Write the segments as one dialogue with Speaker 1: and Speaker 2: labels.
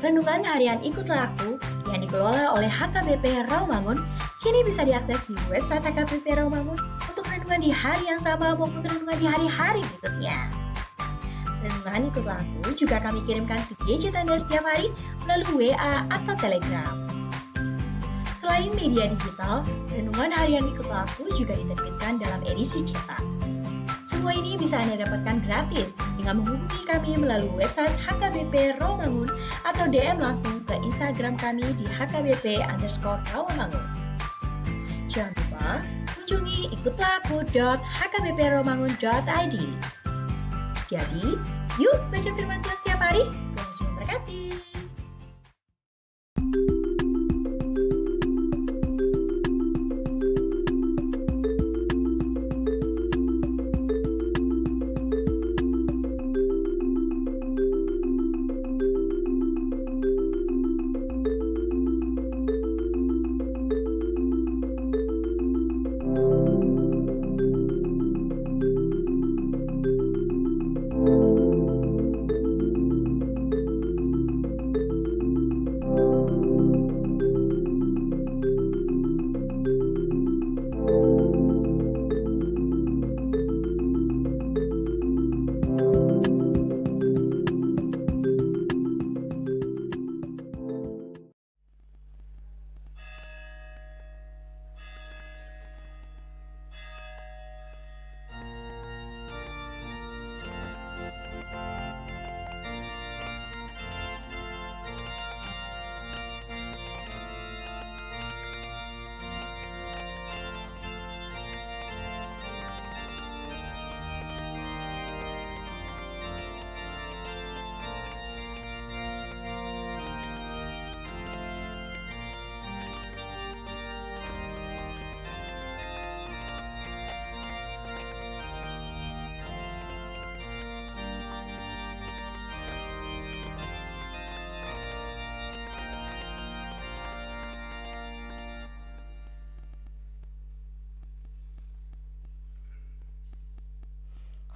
Speaker 1: Renungan harian Ikutlah Aku yang dikelola oleh HKBP Rawamangun kini bisa diakses di website HKBP Rawamangun untuk renungan di hari yang sama maupun renungan di hari-hari berikutnya. Renungan Ikutlah Aku juga kami kirimkan ke gadget Anda setiap hari melalui WA atau Telegram. Selain media digital, renungan harian Ikutlah Aku juga diterbitkan dalam edisi cetak. Semua ini bisa Anda dapatkan gratis dengan menghubungi kami melalui website HKBP Rawamangun atau DM langsung ke Instagram kami di HKBP_Rawamangun. Jangan lupa kunjungi ikutlahku.hkbprawamangun.id. Jadi, yuk baca firman Tuhan setiap hari. Tuhan Yesus memberkati.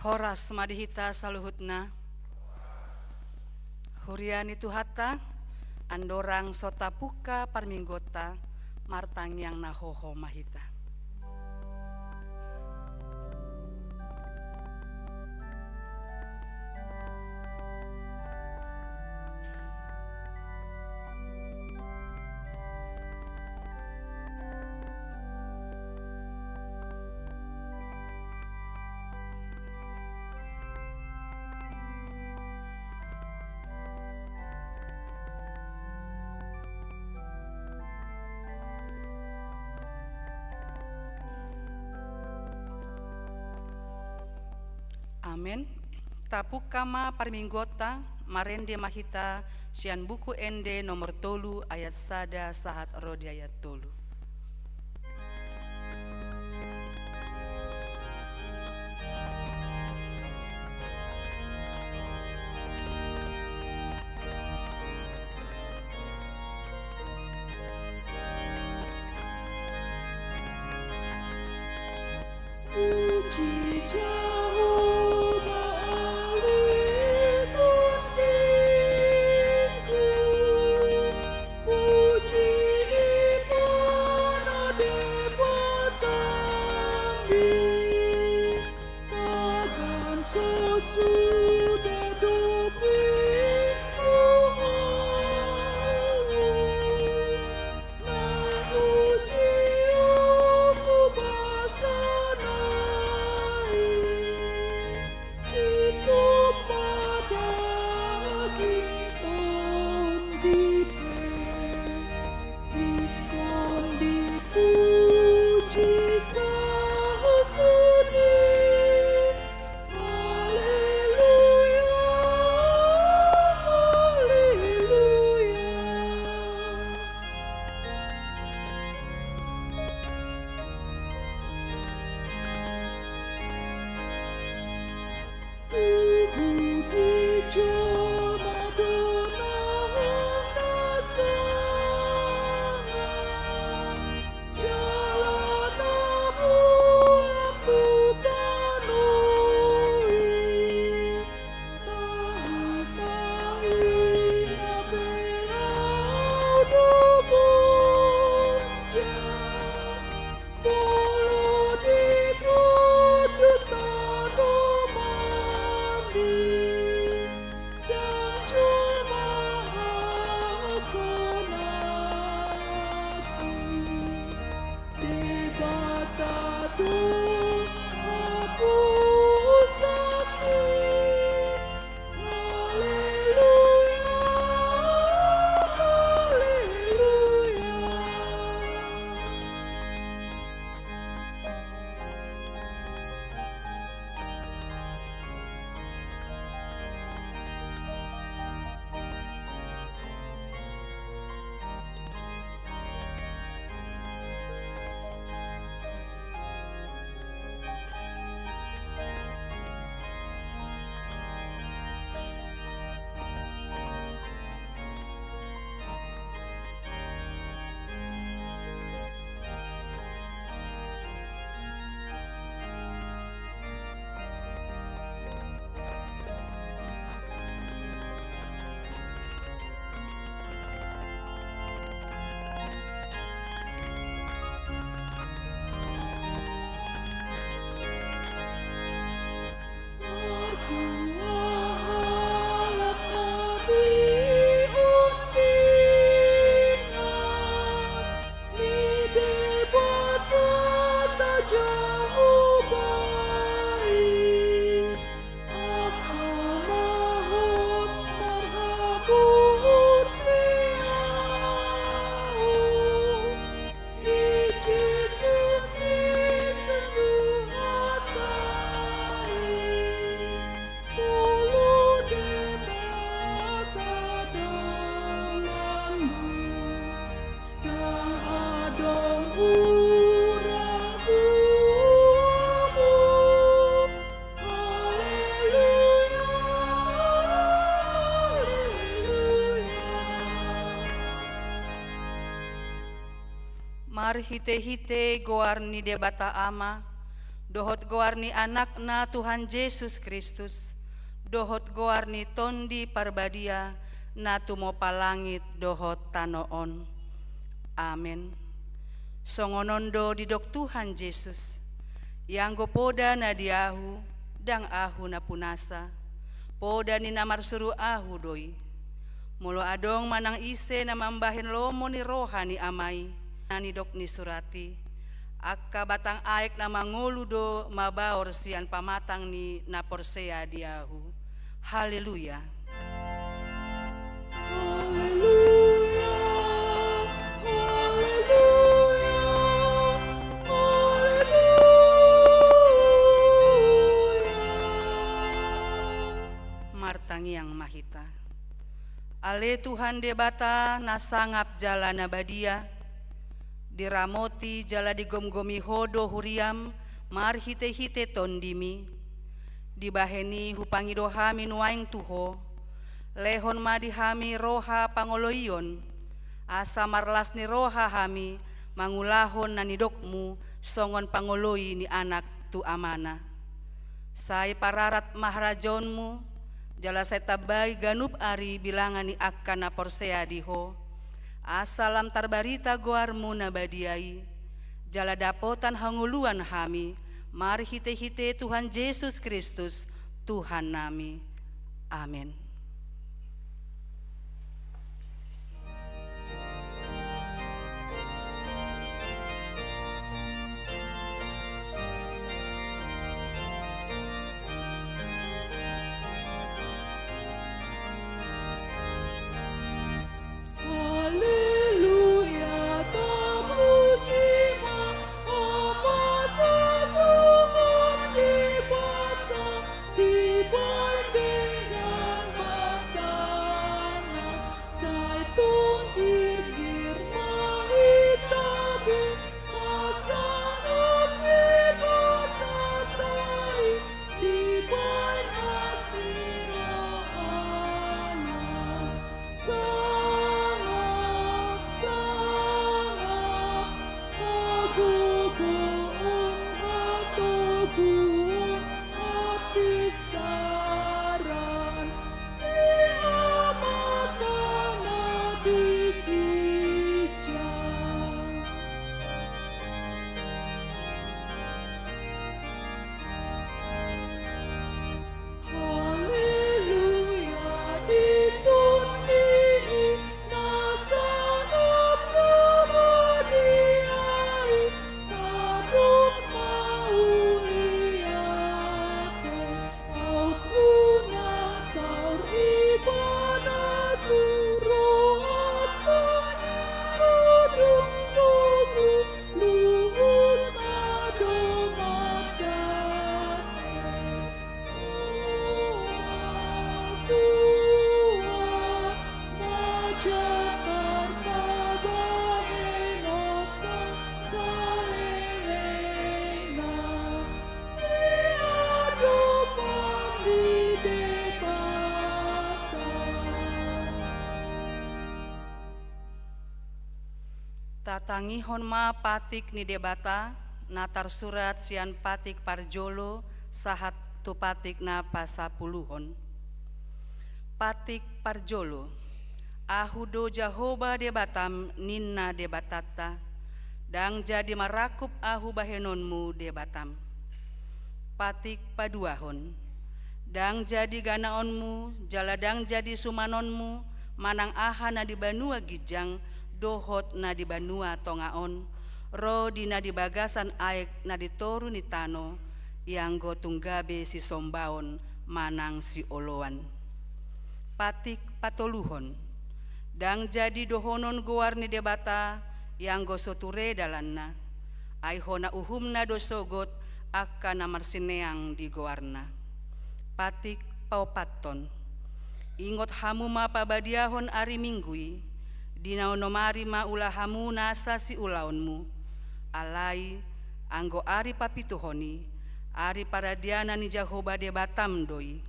Speaker 2: Horas madihita saluhutna Huriani tuhata andorang sota puka parminggota martang yang nahoho mahita. Amin. Tapukama parminggota marende mahita sian buku ende nomor tolu ayat sada sahat rodi ayat tolu.
Speaker 3: Puji sudah dopi na uji aku basanai
Speaker 2: Marhite-hite goarni debata ama, dohot goarni anakna Tuhan Yesus Kristus, dohot goarni tondi parbadia, na tumo palangit dohot tanoon. Amen. Songonondo didok Tuhan Yesus, yang gopoda na diahu, dang ahu na punasa, poda ni namar suru ahu doi. Mulo adong manang ise na mambahin lomo ni rohani amai, nani dok ni surati, akka batang aek na manguludo mabaor sian pamatang ni naporsea diahu. Haleluya.
Speaker 3: Haleluya, haleluya, haleluya.
Speaker 2: Martangi yang mahita. Ale Tuhan debata nasangap jala nabadia, diramoti jala digomgomi hodo huriam, marhite-hite tondimi, dibaheni hupangi dohami nuaing tuho, lehon madihami roha pangoloion, asa marlas ni roha hami, mangulahon nanidokmu, songon pangoloi ni anak tu amana. Sai pararat mahrajonmu, jala saya tabai ganup ari bilangan ni akan naporsea diho, asalam tarbarita goarmu nabadiai, jala dapotan hanguluan hami, mari hite-hite Tuhan Yesus Kristus, Tuhan nami. Amin.
Speaker 3: Haleluya, terpujilah amat Tuhan dibata dibandingkan masanya. Saya tungkir mahitabe masangat dibatatai dibanding sirahana. Sangat agugun hatugun hatistaran diamakan dikijang. Haleluya, ditundi nasanap namadiai, taruh mauniate, aku nasaur ibanatu rohatan, sudung tugu luhut adomadate. Tuhan, Jakarta bahenotang salelena, diadopan di debata.
Speaker 2: Tatangihon ma patik ni debata, natar surat sian patik parjolo, sahat tu patik na pasapuluhon. Patik parjolo, ahudo Jahoba debatam ninna debatata, dang jadi marakup ahu bahenonmu debatam. Patik paduahon, dang jadi ganaonmu, jaladang jadi sumanonmu, manang aha na di banua gijang, dohot na di banua tongaon, ro di na di bagasan aek na di toru ni tano, yang go tunggabe si sombaon, manang si oloan. Patik patoluhon, dang jadi dohonon goar ni debata, yang go soture dalanna, aihona uhumna dosogot, akka namarsineang di goarna. Patik paupaton, ingot hamu ma pabadiahon ari minggui, dinaonomari ma ulahamu nasa si ulaonmu, alai anggo ari papituhoni, ari paradiana ni Jahoba debatam doi,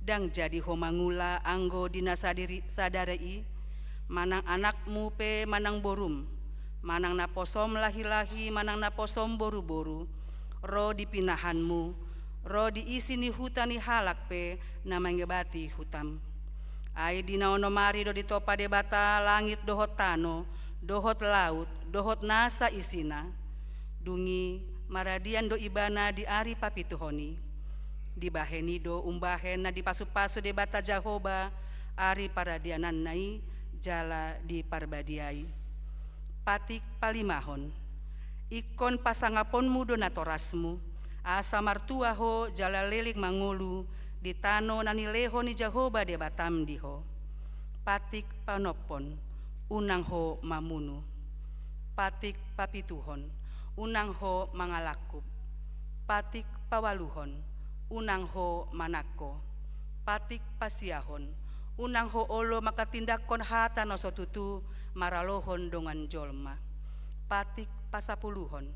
Speaker 2: dang jadi homangula anggo dinasadiri sadarai, manang anakmu pe manang borum, manang naposom lahi-lahi, manang naposom boru-boru, ro dipinahanmu, ro diisi ni hutani halak pe namangebati hutam. Ai dina ono mari do ditopa debata langit dohot tano, dohot laut, dohot nasa isina, dungi maradian do ibana di ari papituhoni, dibaheni do umbahen na dipasu-pasu debata Jahoba, ari paradianan nai jala di parbadiai. Patik palimahon, ikon pasangaponmu do natorasmu, asa martuaho jala lelik mangulu, di tano nani leho ni Jahoba de batam diho. Patik panopon, unang ho mamunu. Patik papituhon, unang ho mangalakub. Patik pawaluhon, unang ho manako. Patik pasiahon, unang ho olo makatindakon hata no sotutu maralohon dongan jolma. Patik pasapuluhon,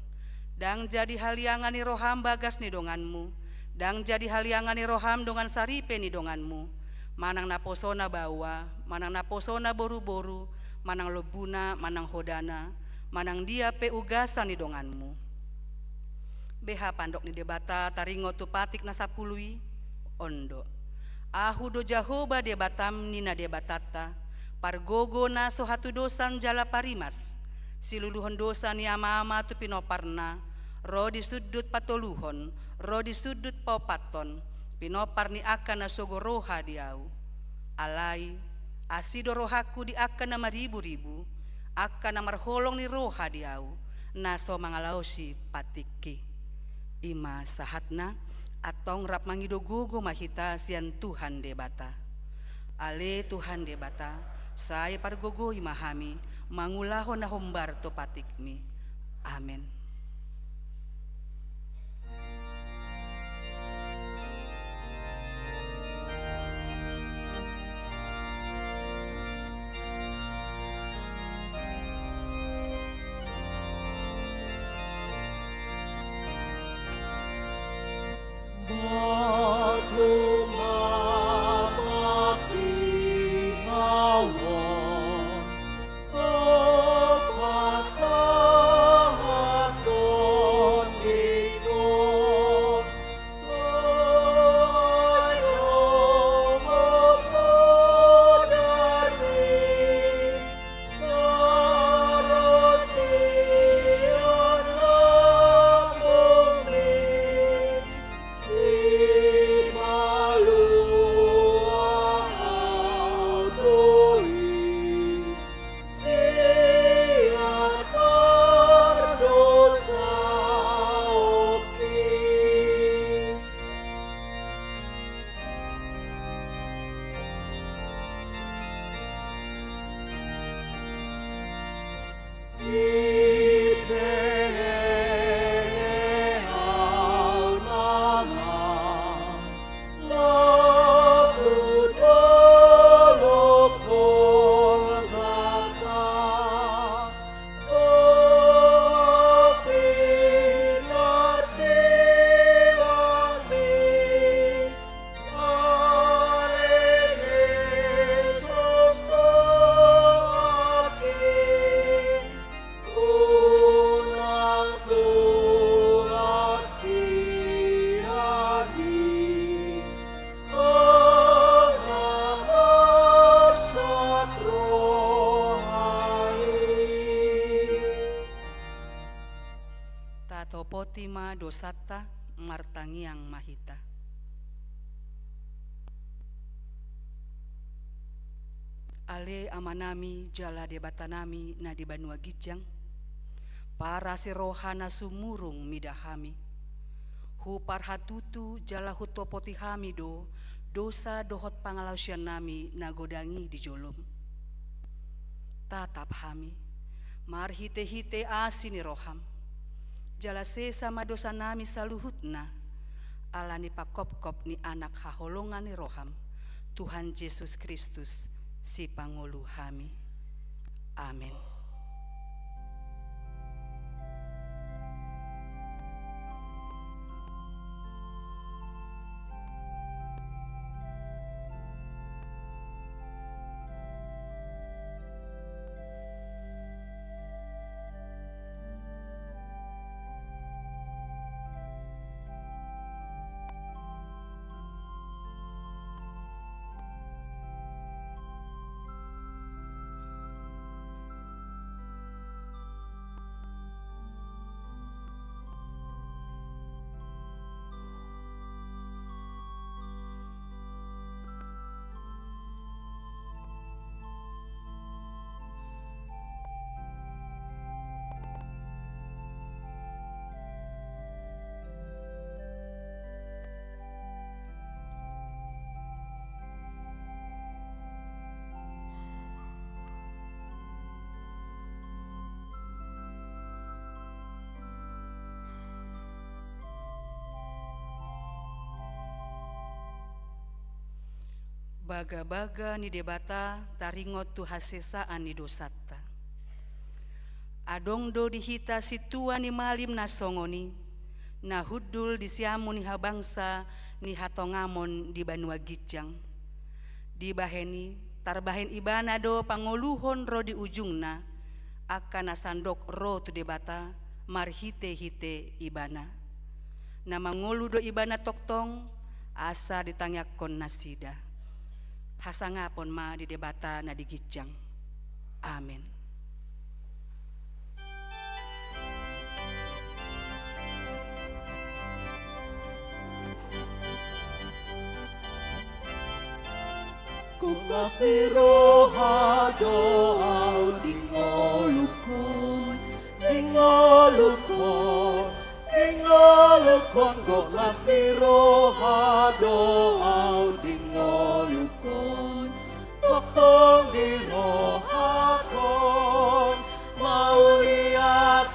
Speaker 2: dang jadi haliangan ni roham bagas ni donganmu, dang jadi haliangan ni roham dongan saripe ni donganmu, manang naposona bawa, manang naposona boru-boru, manang lobuna, manang hodana, manang dia pe ugasan ni donganmu. Beha pandok ni debata taringo tu patik nasapului ondo. Ahu do Jahoba debatam nina debatata, pargogo na sohatu dosan jala parimas, siluluhon dosa ni ama-ama tu pinoparna, ro di sudut patoluhon, ro di sudut paupaton, pinopar ni akan na sogoroha diau. Alai, asido rohaku di akan na maribu-ribu, akan na marholong ni roha diau, naso mangalausi patiki. Ima sahatna, atong rap mangido gugu mahita sian Tuhan debata. Ale Tuhan debata, saya pargogo imahami, mangulahon na hombar to patikmi. Amen. Potima dosata martangiang mahita. Ale amanami jala debatanami na di Banua Gijang, para si rohana sumurung midahami, hu parhatutu jala hutopotihami do, dosa dohot pangalausian nami na godangi di jolom. Tatap hami, marhite-hite asini roham, jala sama dosa nami saluhutna, alani pakop-kop ni anak haholongan ni roham, Tuhan Yesus Kristus si pangulu hami. Amin. Baga-baga ni debata taringot tu hasesaan ni dosata. Adongdo dihita situa ni malim nasongoni, na hudul disiamu ni habangsa ni hatongamon di Banua Gijang. Dibaheni tarbahen ibana do pangoluhon ro di ujungna, akan nasandok ro tu debata marhite-hite ibana. Na mangolu do ibana toktong asa ditangyakon nasida. Hasangapon ma di debata na di Gijang. Amin.
Speaker 3: Kuklas ni roha doau dingolukon, dingolukon, dingolukon. Kuklas ni roha doau dingolukon, toktong di roha kon. Mau lihat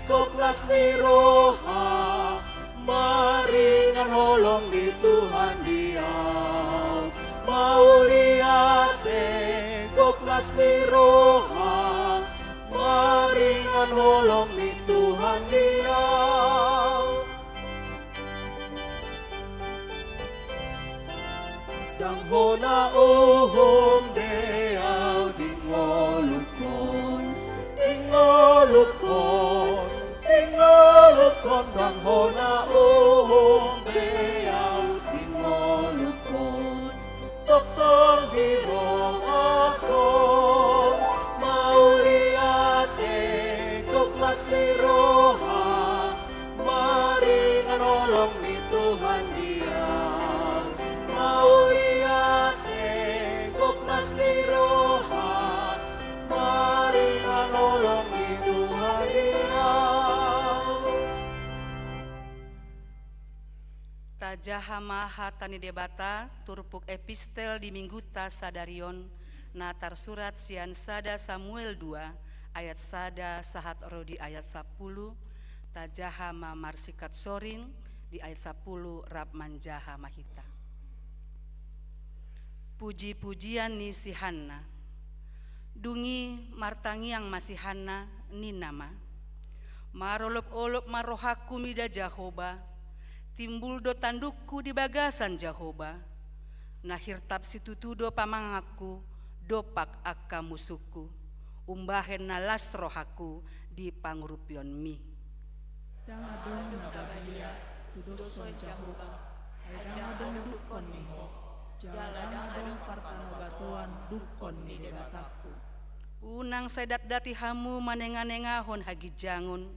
Speaker 3: kuklas ni roha, maringan holong di Tuhan diau. Mau lihat kuklas ni roha, maringan holong ni Tuhan diau. Dang hona uhum deau dingolukon, dingolukon, dingolukon. Dang hona uhum deau dingolukon, toktong di roha kon. Mau lihat kuklas ni roha, maringan holong ni Tuhan diau. Mau lihat kuklas ni roha, maringan holong ni Tuhan diau.
Speaker 2: Tajahamaha tani debata turpuk epistel di mingguta sadarion natar surat sian sada Samuel 2 ayat sada sahat rodi ayat 10 tajahama marsikat soring di ayat 10 rab manjaha mahita. Puji-pujian ni si Hanna dungi martangi yang masih Hanna ni nama marolop-olop marohaku mida Jahoba timbul do tandukku di bagasan Jahoba, nahirtap situtudo pamangaku, dopak akka musuku, umbahen nalas rohaku di pangrupion mi.
Speaker 4: Dang adong nabahia, tudoso Jahoba, ay dang adong dukon niho, jaladang adong partanogatuan dukon ni debataku.
Speaker 2: Unang sedat dati hamu manenga-nengahon hagijangon,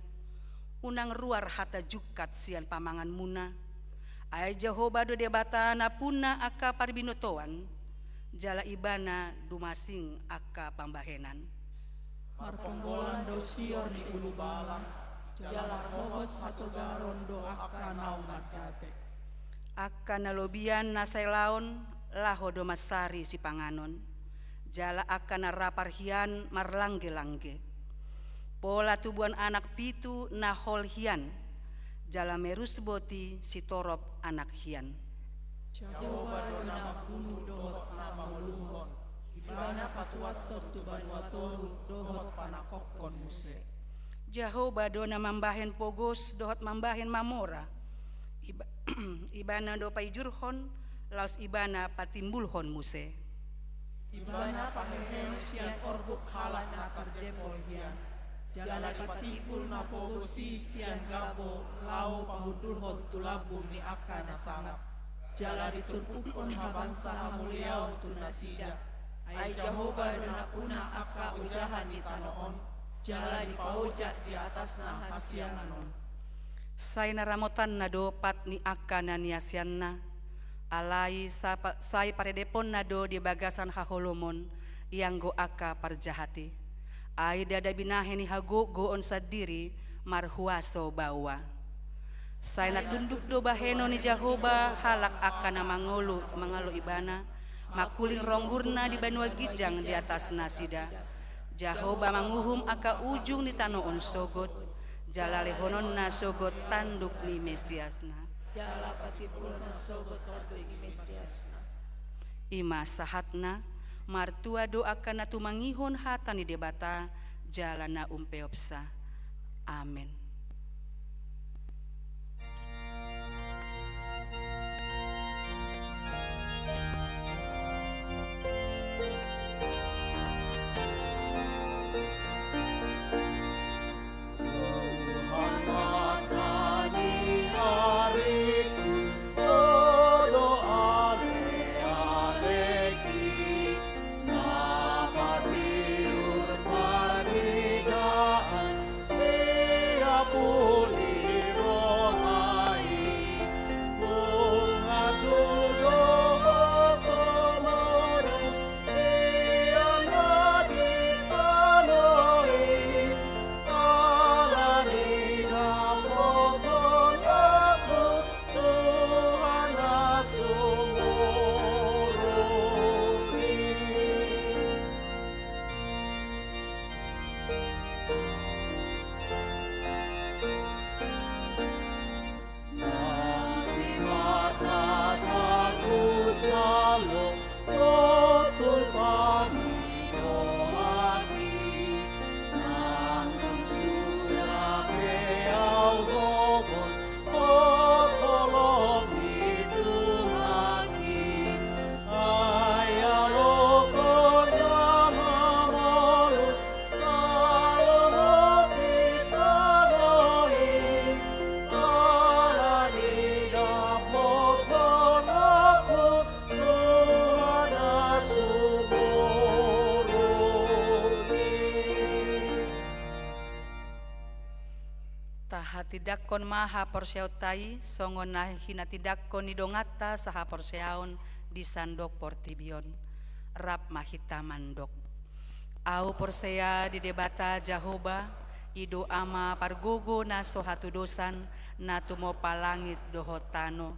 Speaker 2: unang ruar hata jukat sian pamangan muna. Ay Jahoba do debata na puna aka parbinotoan, jala ibana dumasing aka pambahenan.
Speaker 4: Marponggolan do sior ni ulu balang, jala marhobos hato garon do aka naung madate.
Speaker 2: Aka nalobian nasailaon laho do masari si panganon, jala aka naraparhian marlangge-langge. Pola tubuhan anak pitu nahol hian, jala merus boti si torop anak hian.
Speaker 4: Jahoba do nama bunu dohot nama luhon, ibana patuatot tu banuatoru dohot panakokon muse.
Speaker 2: Jahoba do na mambahen pogos dohot mambahen mamora, ibana do paijurhon laos ibana patimbulhon muse.
Speaker 4: Ibana pahehe sian orbuk halan nakar jebol hian, jala dipatipul na pogosi sian gabo lau pahudurhon tulabung ni aka nasangap, jala diturpukon habangsa hamuliau tu nasida. Ay Jahoba dona una aka ujahan di tanoon, jala dipaujat di atas na hasianon.
Speaker 2: Say naramotan na do pat ni aka na niasyan alai say paredepon na do di bagasan haholomon iyang go aka parjahati. Ay dada binahe ni hago goon sa diri marhuaso bawa. Say natunduk do baheno ni Jahoba halak aka na mangalo ibana makuling ronggurna di Banua Gijang di atas nasida. Jahoba manguhum aka ujung ni tanoon sogot, jala lehonon na sogot tanduk ni Mesiasna.
Speaker 4: Jala patipul na sogot tanduk ni Mesiasna.
Speaker 2: Ima sahatna martua doakan natu mangihon hatani debata jalana umpeopsa. Amin. Tidakon maha porseautai songon hina tidakon nidongata saha porseaon di sandok portibion rap mahita mandok au porsea di debata Jahoba ido ama pargogo na sohatu dosan na tumo palangit dohotano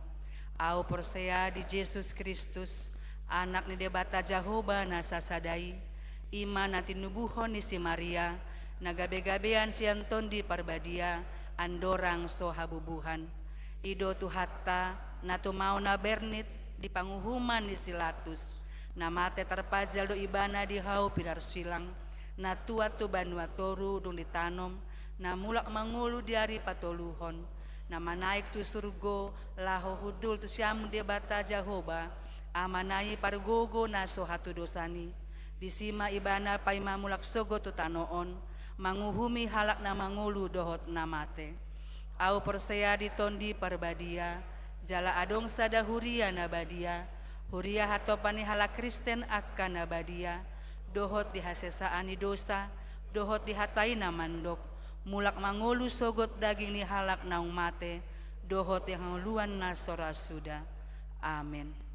Speaker 2: au porsea di Yesus Kristus anak ni debata Jahoba na sasadai ima na tinubuhon ni si Maria nagabe-gabean sianton di parbadia andorang sohabubuhan ido tuhatta na tumau na bernit di panguhuman ni silatus na mate terpajal do ibana di hau pilar silang na tua tu banua toru dong ditanom na mulak mangulu diari patoluhon na manaik tu surgo laho hudul tu siam debata Jahoba amanai pargogo na sohatu dosani disima ibana paima mulak sogo tu tanoon manguhumi halak na mangulu dohot namate au persea ditondi parbadia jala adong sada huria nabadia huria hatopani halak Kristen akan nabadia dohot dihasesaani dosa dohot dihatai namandok mulak mangulu sogot daging ni halak naung mate dohot yang luan nasora suda. Amin.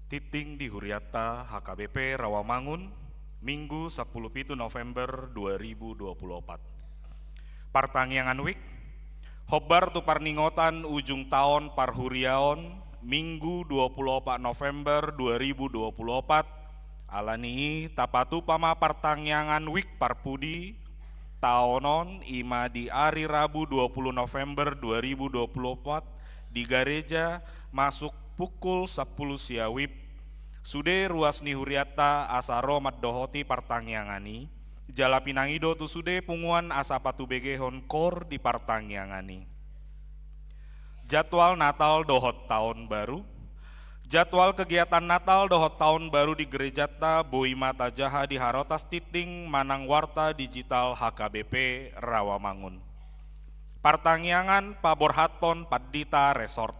Speaker 5: Titing di Huriata HKBP Rawamangun, Minggu 10 November 2024. Partangyangan Wik, Hobar tu parningotan ujung tahun parhuriaon, Minggu 24 November 2024, alani tapatu pama partangyangan Wik parpudi, taonon ima di hari Rabu 20 November 2024, di gereja masuk pukul 10 siawip, sude ruas ni Huriata asaro maddohoti partangyangani, jala pinangido tu sude punguan asa patu begehon kor di partangyangani. Jadwal Natal dohot tahun baru. Jadwal kegiatan Natal dohot tahun baru di gereja ta Boi Mata Jaha di Harotas Titing Manang Warta Digital HKBP Rawamangun. Partangyangan Paborhaton Padita Resort.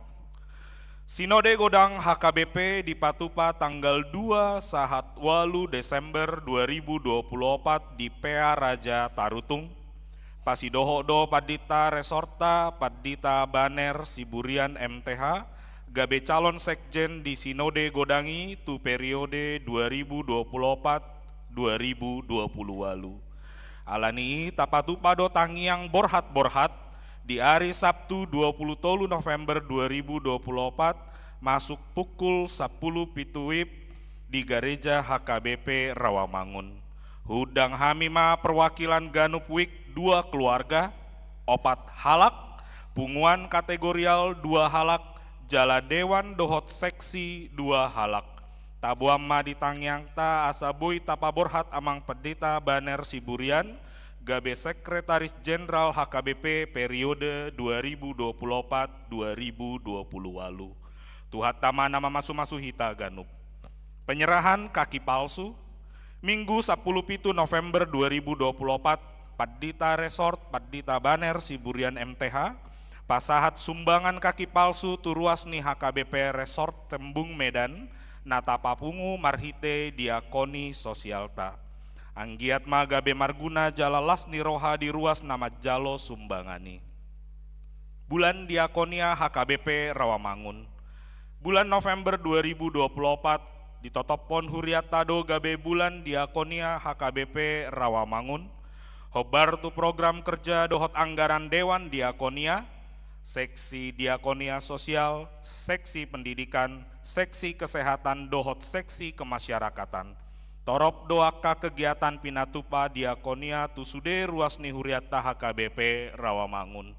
Speaker 5: Sinode Godang HKBP di Patupa tanggal 2 sahat 8 Desember 2024 di PA Raja Tarutung. Pasidoho-do Padita Resorta Padita Baner Siburian MTH gabe calon sekjen di Sinode Godangi tu periode 2024-2020 walu. Alani tapatupado tangiang borhat-borhat di hari Sabtu 23 November 2024 masuk pukul 10 pituip di gereja HKBP Rawamangun. Hudang hamima perwakilan Ganup Wik 2 keluarga, 4 halak, punguan kategorial 2 halak, jala dewan dohot seksi 2 halak. Tabuamma ditangyang ta asabui tapaborhat amang pendeta Baner Siburian, gabe Sekretaris Jenderal HKBP periode 2024-2020 walu. Tuhat tama nama masu-masu hita Ganup. Penyerahan kaki palsu, Minggu 10 November 2024, Padita Resort Padita Baner Siburian MTH, pasahat sumbangan kaki palsu turuas ni HKBP Resort Tembung Medan, nata papungu marhite diakoni sosialta. Anggiat magabe marguna jalalas ni roha di ruas nama jalo sumbangani. Bulan diakonia HKBP Rawamangun. Bulan November 2024 ditotopon Huriatado gabe bulan diakonia HKBP Rawamangun. Hobar tu program kerja dohot anggaran Dewan Diakonia, seksi diakonia sosial, seksi pendidikan, seksi kesehatan dohot seksi kemasyarakatan. Torop doaka kegiatan pinatupa diakonia tu sude ruas ni Huriata HKBP Rawamangun.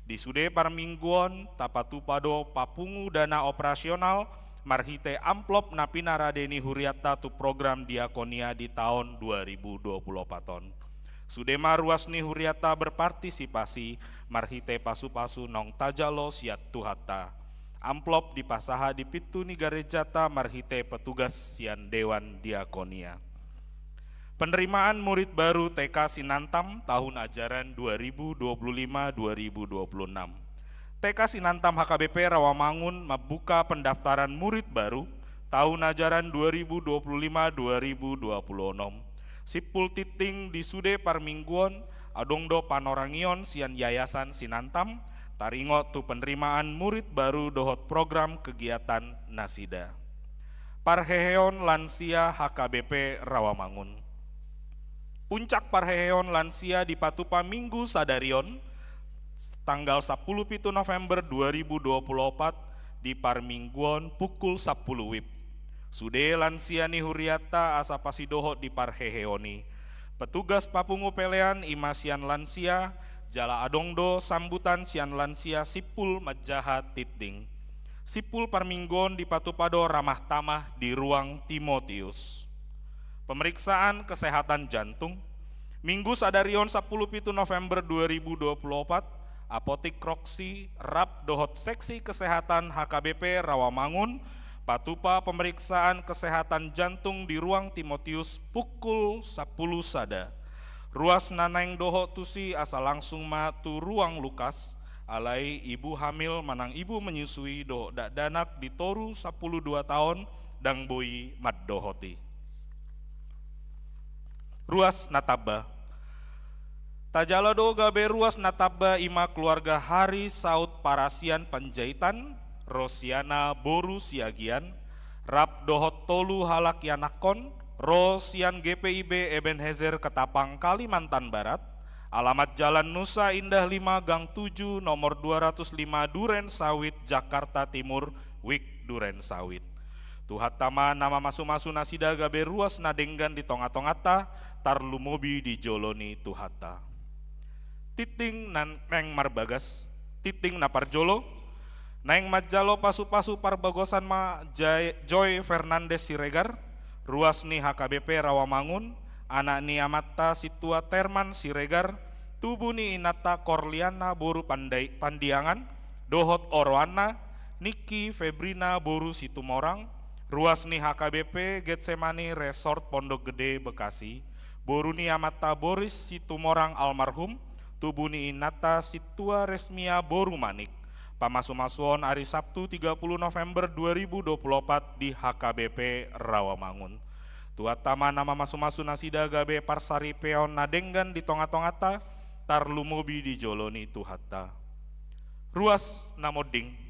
Speaker 5: Di sude parmingguon tapatupado papungu dana operasional marhite amplop napina radeni Huriata tu program diakonia di tahun 2024. Sudema ruas ni Huriata berpartisipasi marhite pasu-pasu nong tajalo siat tuhata. Amplop dipasaha di pitu ni garejata marhite petugas sian Dewan Diakonia. Penerimaan murid baru TK Sinantam tahun ajaran 2025-2026. TK Sinantam HKBP Rawamangun membuka pendaftaran murid baru tahun ajaran 2025-2026. Sipul titing di sude parmingguon adongdo panorangion sian yayasan Sinantam, taringo tu penerimaan murid baru dohot program kegiatan Nasida. Parheheon lansia HKBP Rawamangun. Puncak parheheon lansia di Patupa Minggu Sadarion, tanggal 10 November 2024 di Parmingguon pukul 10 WIB. Sude lansia ni Huriata asa pasidohot di parheheoni. Petugas papungu pelean imasian lansia, jala adongdo sambutan sian lansia sipul majaha titing. Sipul parminggon di Patupado ramah tamah di ruang Timotius. Pemeriksaan kesehatan jantung. Minggu Sadarion 10 November 2024, Apotik Roksi Rap dohot seksi kesehatan HKBP Rawamangun, Patupa pemeriksaan kesehatan jantung di ruang Timotius pukul 10 sada. Ruas naneng doho tusi asal langsung matu ruang Lukas, alai ibu hamil manang ibu menyusui doho dak danak di toru 12 tahun dang boi mad dohoti. Ruas Nataba. Tajala do gabe ruas Nataba ima keluarga Hari Saud Parasian Panjaitan, Rosiana Boru Siagian, Rap dohot tolu halak yanakon, ro sian GPIB Ebenezer Ketapang Kalimantan Barat, alamat Jalan Nusa Indah 5 Gang 7 nomor 205 Duren Sawit Jakarta Timur, Wik Duren Sawit. Tuhatama nama masu-masu nasida gabe ruas nadenggan di tonga-tongata, tarlu mobi di joloni tuhata. Titing neng marbagas, titing na parjolo, naeng majalo pasu-pasu parbagosan ma Joy Fernandez Siregar, ruas ni HKBP Rawamangun, anak ni Amata Situa Terman Siregar, tubuh ni Inata Korliana Boru Pandiangan, Dohot Orwana, Niki Febrina Boru Situmorang, ruas ni HKBP Getsemani Resort Pondok Gede Bekasi, Boru ni Amata Boris Situmorang almarhum, tubuh ni Inata Situa Resmia Boru Manik, pamasu-masuon hari Sabtu 30 November 2024 di HKBP Rawamangun. Tuatama nama masu-masu nasida gabe parsari peon nadenggan di tonga-tongata, tarlu mobi di joloni tuhata. Ruas namoding.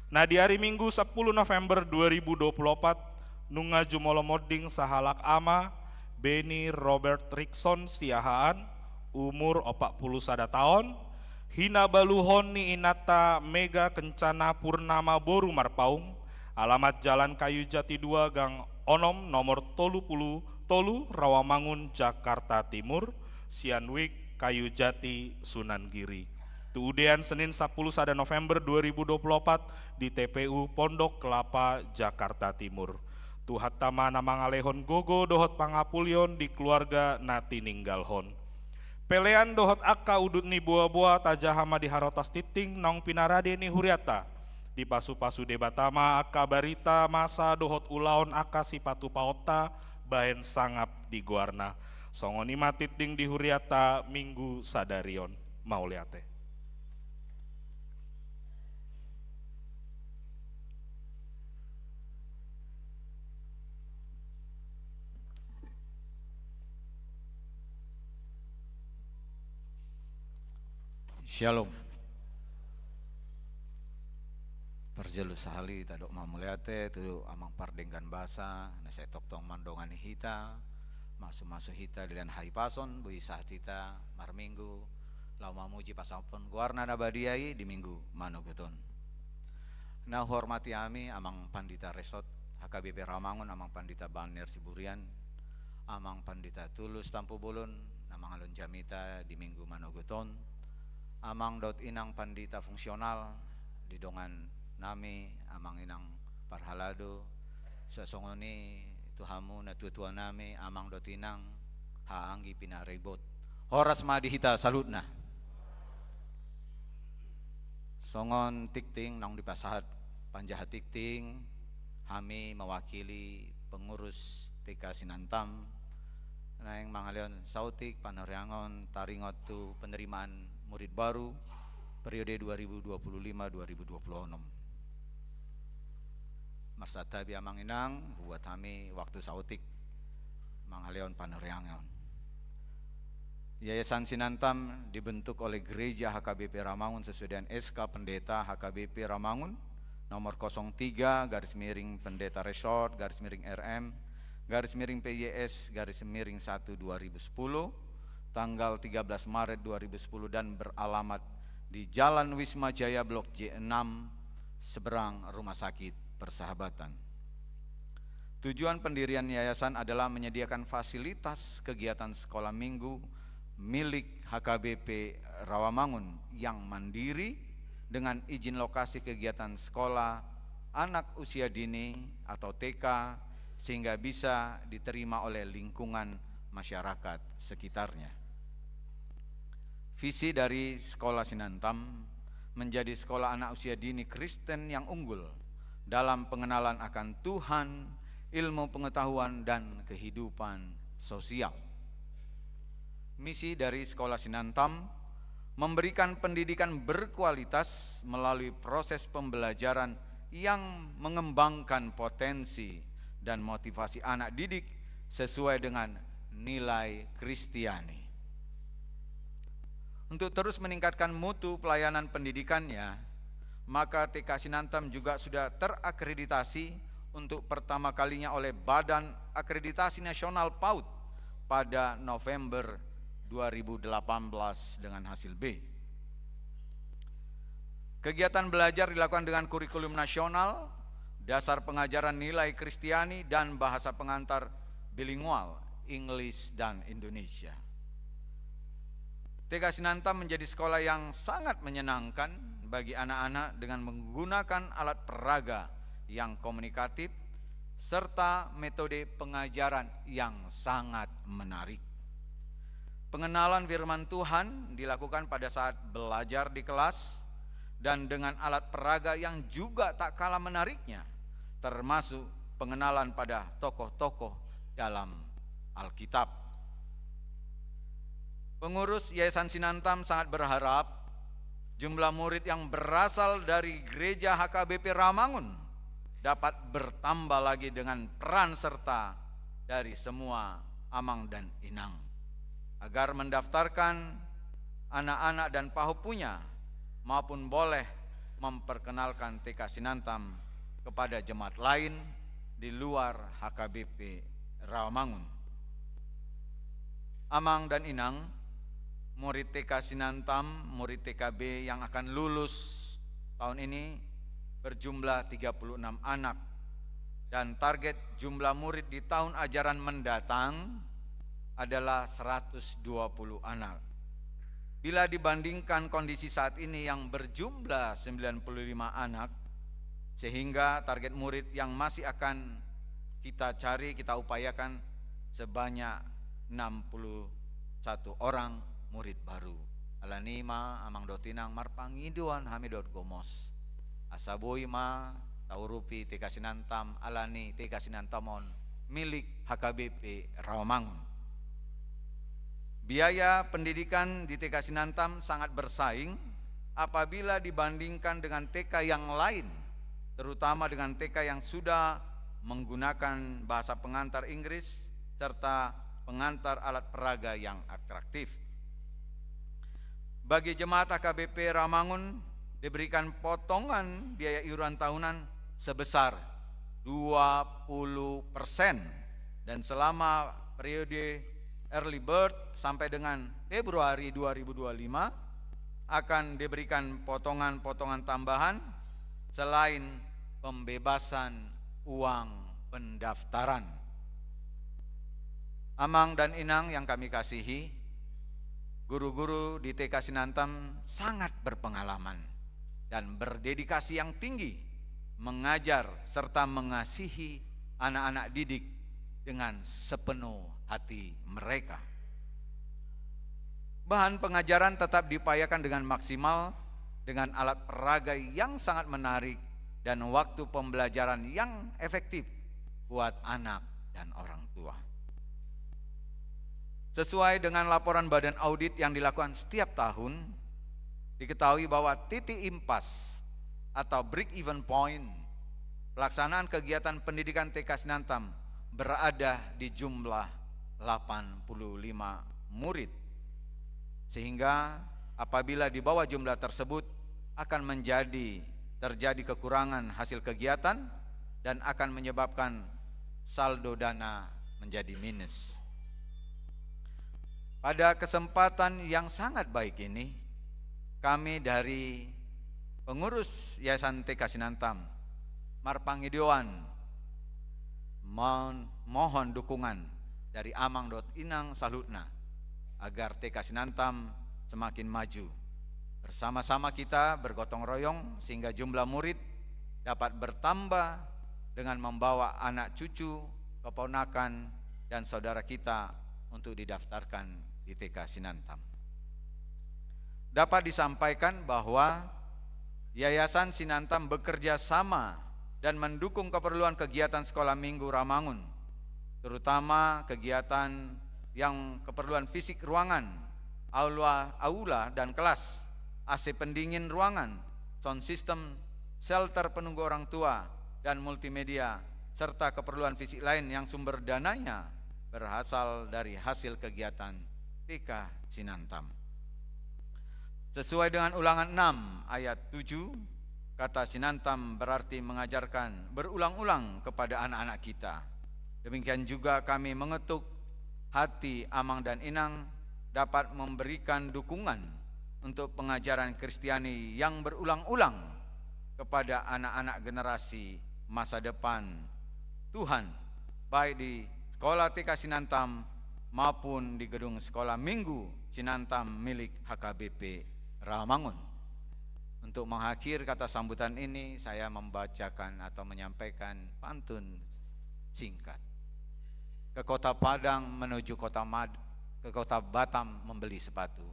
Speaker 5: Nah di hari Minggu 10 November 2024, nunga jumolo moding sahalak ama, Beni Robert Rickson Siahaan, umur 41 tahun, hina baluhon ni Inata Mega Kencana Purnama Boru Marpaung, alamat Jalan Kayu Jati 2 Gang Onom nomor 30 Tolu Rawamangun Jakarta Timur, Sianwik Kayu Jati Sunan Giri. Tuudean Senin 10 November 2024 di TPU Pondok Kelapa Jakarta Timur. Tuhatama nama ngalehon gogo dohot pangapulion di keluarga nati ninggalhon. Pelean dohot akka udut ni buah-buah tajahama di harotas titing nong pinarade ni huriata. Di pasu-pasu debatama akka barita masa dohot ulaon akka sipatu paota bahen sangap di guarna. Songonima titing di huriata Minggu sadarion mauliate.
Speaker 3: Shalom. Perjelu sahali tadok mamuliate tu amang pardenggan basa nasetok tong mandongan hita masu-masu hita dilan hai pason bui sahtita marminggu lau mamuji pasampun guarna nabadiai di minggu manogeton. Nah hormati ami amang pandita resort HKBP Rawamangun, amang pandita Banner Siburian, amang pandita Tulus Tampu Bulun, amang alun jamita di minggu manogeton, amang dot inang pandita fungsional di dongan nami, amang inang parhalado sesongoni tuhamu na tutua nami, amang dot inang haanggi pinarebot horas madi hita salutna songon tikting nang dipasahat panjahat tikting hami mewakili pengurus TK Sinantam naeng mangaleon sautik panoryangon taringot tu penerimaan murid baru periode 2025-2026. Marsata biya manginang buat kami waktu sautik mangaleon panoryangon. Yayasan Sinantam dibentuk oleh Gereja HKBP Rawamangun sesuai dengan SK Pendeta HKBP Rawamangun nomor 03 garis miring Pendeta Resort garis miring RM garis miring PYS garis miring 1 2010 tanggal 13 Maret 2010 dan beralamat di Jalan Wisma Jaya Blok J6 seberang Rumah Sakit Persahabatan. Tujuan pendirian yayasan adalah menyediakan fasilitas kegiatan sekolah minggu milik HKBP Rawamangun yang mandiri dengan izin lokasi kegiatan sekolah anak usia dini atau TK sehingga bisa diterima oleh lingkungan masyarakat sekitarnya. Visi dari Sekolah Sinantam menjadi sekolah anak usia dini Kristen yang unggul dalam pengenalan akan Tuhan, ilmu pengetahuan dan kehidupan sosial. Misi dari Sekolah Sinantam memberikan pendidikan berkualitas melalui proses pembelajaran yang mengembangkan potensi dan motivasi anak didik sesuai dengan nilai Kristiani. Untuk terus meningkatkan mutu pelayanan pendidikannya, maka TK Sinantam juga sudah terakreditasi untuk pertama kalinya oleh Badan Akreditasi Nasional PAUD pada November 2018 dengan hasil B. Kegiatan belajar dilakukan dengan kurikulum nasional, dasar pengajaran nilai Kristiani, dan bahasa pengantar bilingual, Inggris dan Indonesia. TK Sinantam menjadi sekolah yang sangat menyenangkan bagi anak-anak dengan menggunakan alat peraga yang komunikatif serta metode pengajaran yang sangat menarik. Pengenalan firman Tuhan dilakukan pada saat belajar di kelas dan dengan alat peraga yang juga tak kalah menariknya, termasuk pengenalan pada tokoh-tokoh dalam Alkitab. Pengurus Yayasan Sinantam sangat berharap jumlah murid yang berasal dari Gereja HKBP Rawamangun dapat bertambah lagi dengan peran serta dari semua amang dan inang, agar mendaftarkan anak-anak dan pahopunya maupun boleh memperkenalkan TK Sinantam kepada jemaat lain di luar HKBP Rawamangun. Amang dan inang, murid TK Sinantam, murid TKB yang akan lulus tahun ini berjumlah 36 anak, dan target jumlah murid di tahun ajaran mendatang adalah 120 anak. Bila dibandingkan kondisi saat ini yang berjumlah 95 anak, sehingga target murid yang masih akan kita cari, kita upayakan sebanyak 61 orang murid baru. Alanima, amang dotinang, marpangiduan hamidot gomos. Asaboy ma, taurupi TK Sinantam, alani TK Sinantamon, milik HKBP Rawamangun. Biaya pendidikan di TK Sinantam sangat bersaing apabila dibandingkan dengan TK yang lain, terutama dengan TK yang sudah menggunakan bahasa pengantar Inggris serta pengantar alat peraga yang atraktif. Bagi jemaat HKBP Rawamangun diberikan potongan biaya iuran tahunan sebesar 20%, dan selama periode early bird sampai dengan Februari 2025 akan diberikan potongan-potongan tambahan selain pembebasan uang pendaftaran. Amang dan inang yang kami kasihi, guru-guru di TK Sinantam sangat berpengalaman dan berdedikasi yang tinggi mengajar serta mengasihi anak-anak didik dengan sepenuh hati mereka. Bahan pengajaran tetap diupayakan dengan maksimal dengan alat peraga yang sangat menarik dan waktu pembelajaran yang efektif buat anak dan orang tua. Sesuai dengan laporan badan audit yang dilakukan setiap tahun, diketahui bahwa titik impas atau break even point pelaksanaan kegiatan pendidikan TK Sinantam berada di jumlah 85 murid. Sehingga apabila di bawah jumlah tersebut akan terjadi kekurangan hasil kegiatan dan akan menyebabkan saldo dana menjadi minus. Pada kesempatan yang sangat baik ini, kami dari pengurus Yayasan TK Sinantam marpangidewan mohon dukungan dari Amang Inang Salutna agar TK Sinantam semakin maju. Bersama-sama kita bergotong royong sehingga jumlah murid dapat bertambah dengan membawa anak cucu, keponakan, dan saudara kita untuk didaftarkan di TK Sinantam. Dapat disampaikan bahwa Yayasan Sinantam bekerja sama dan mendukung keperluan kegiatan sekolah minggu Rawamangun, terutama kegiatan yang keperluan fisik ruangan, aula dan kelas, AC pendingin ruangan, sound system, shelter penunggu orang tua, dan multimedia, serta keperluan fisik lain yang sumber dananya berasal dari hasil kegiatan TK Sinantam. Sesuai dengan ulangan 6 ayat 7 Kata sinantam berarti mengajarkan berulang-ulang kepada anak-anak kita. Demikian juga kami mengetuk hati Amang dan Inang dapat memberikan dukungan untuk pengajaran Kristiani yang berulang-ulang kepada anak-anak generasi masa depan Tuhan, baik di Sekolah TK Sinantam maupun di gedung Sekolah Minggu Sinantam milik HKBP Rawamangun. Untuk mengakhiri kata sambutan ini, saya membacakan atau menyampaikan pantun singkat. Ke kota Padang menuju ke kota Batam membeli sepatu.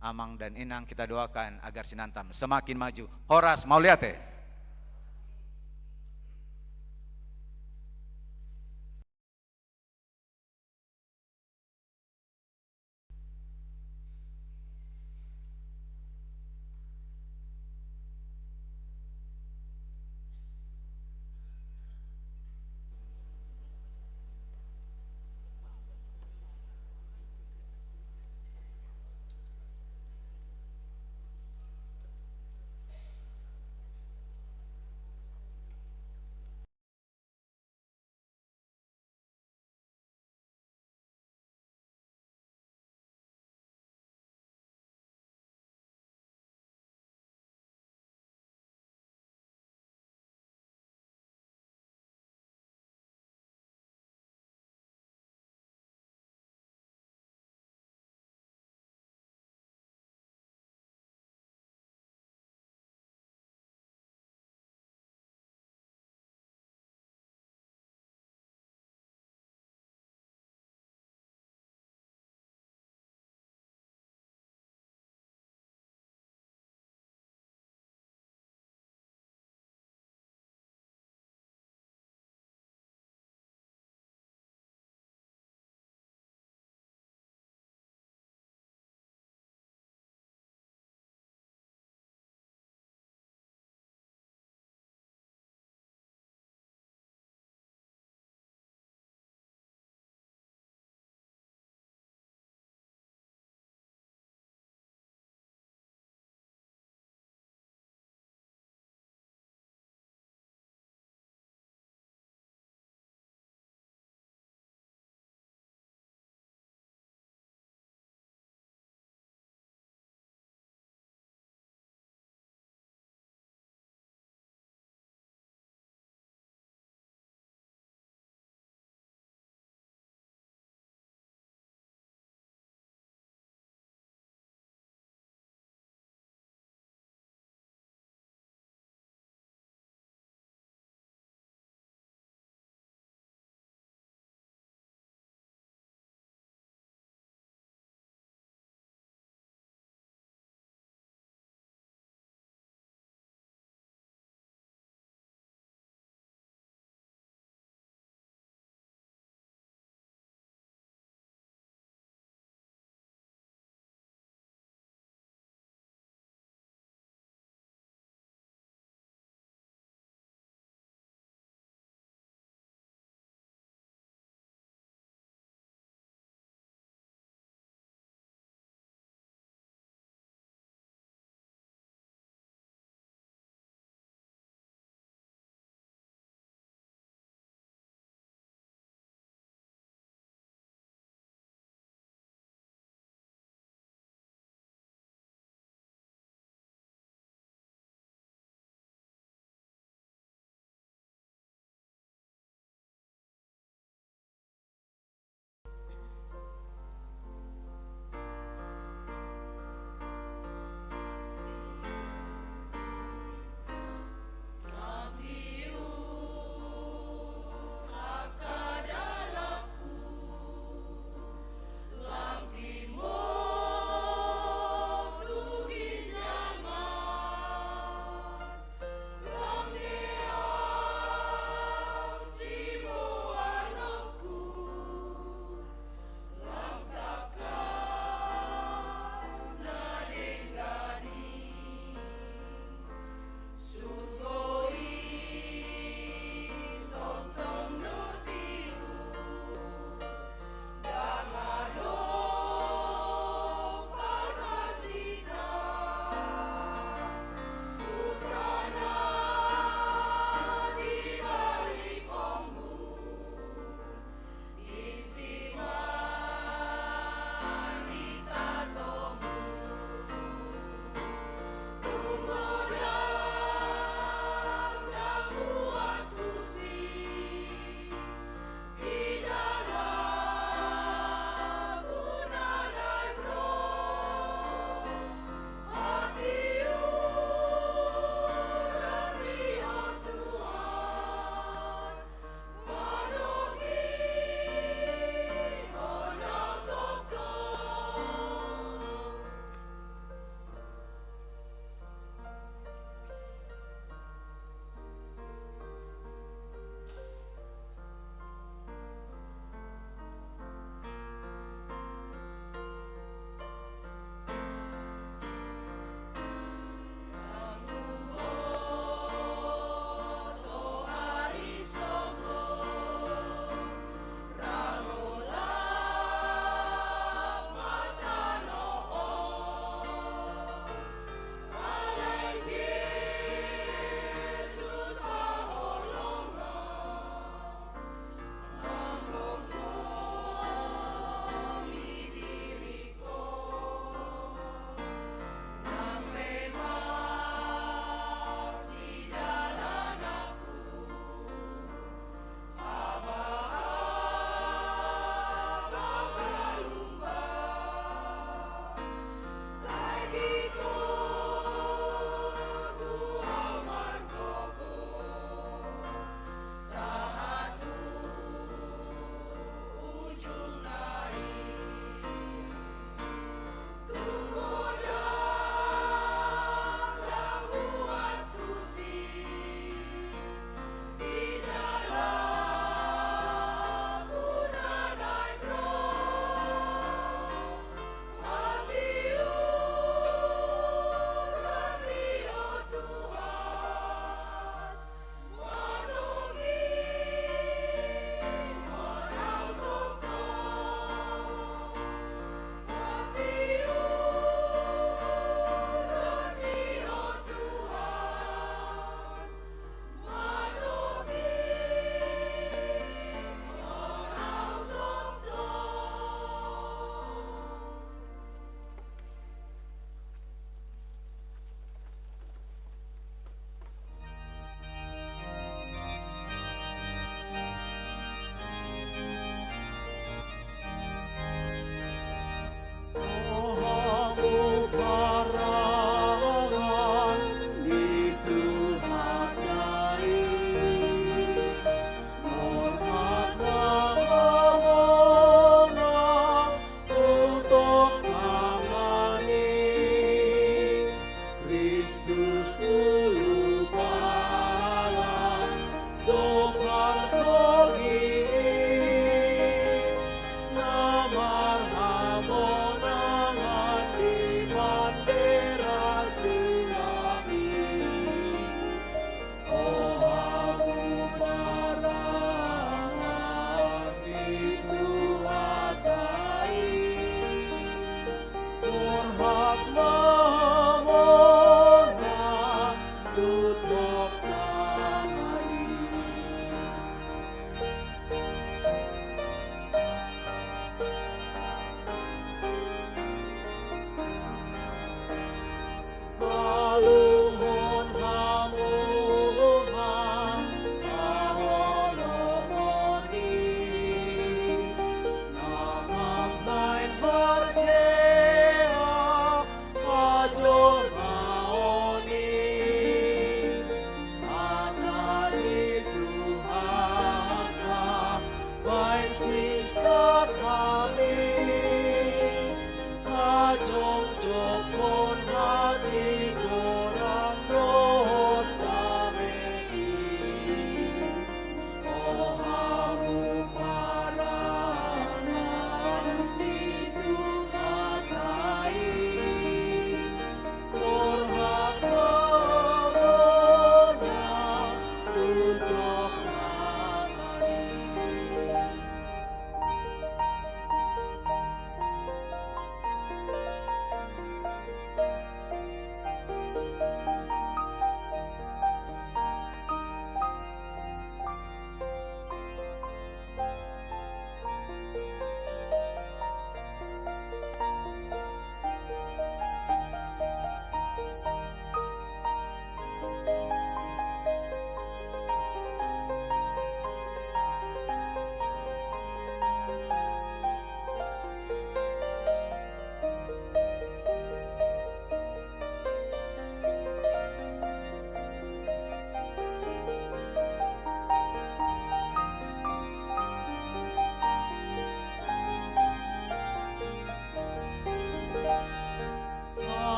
Speaker 3: Amang dan Inang kita doakan agar Sinantam semakin maju. Horas Mauliate.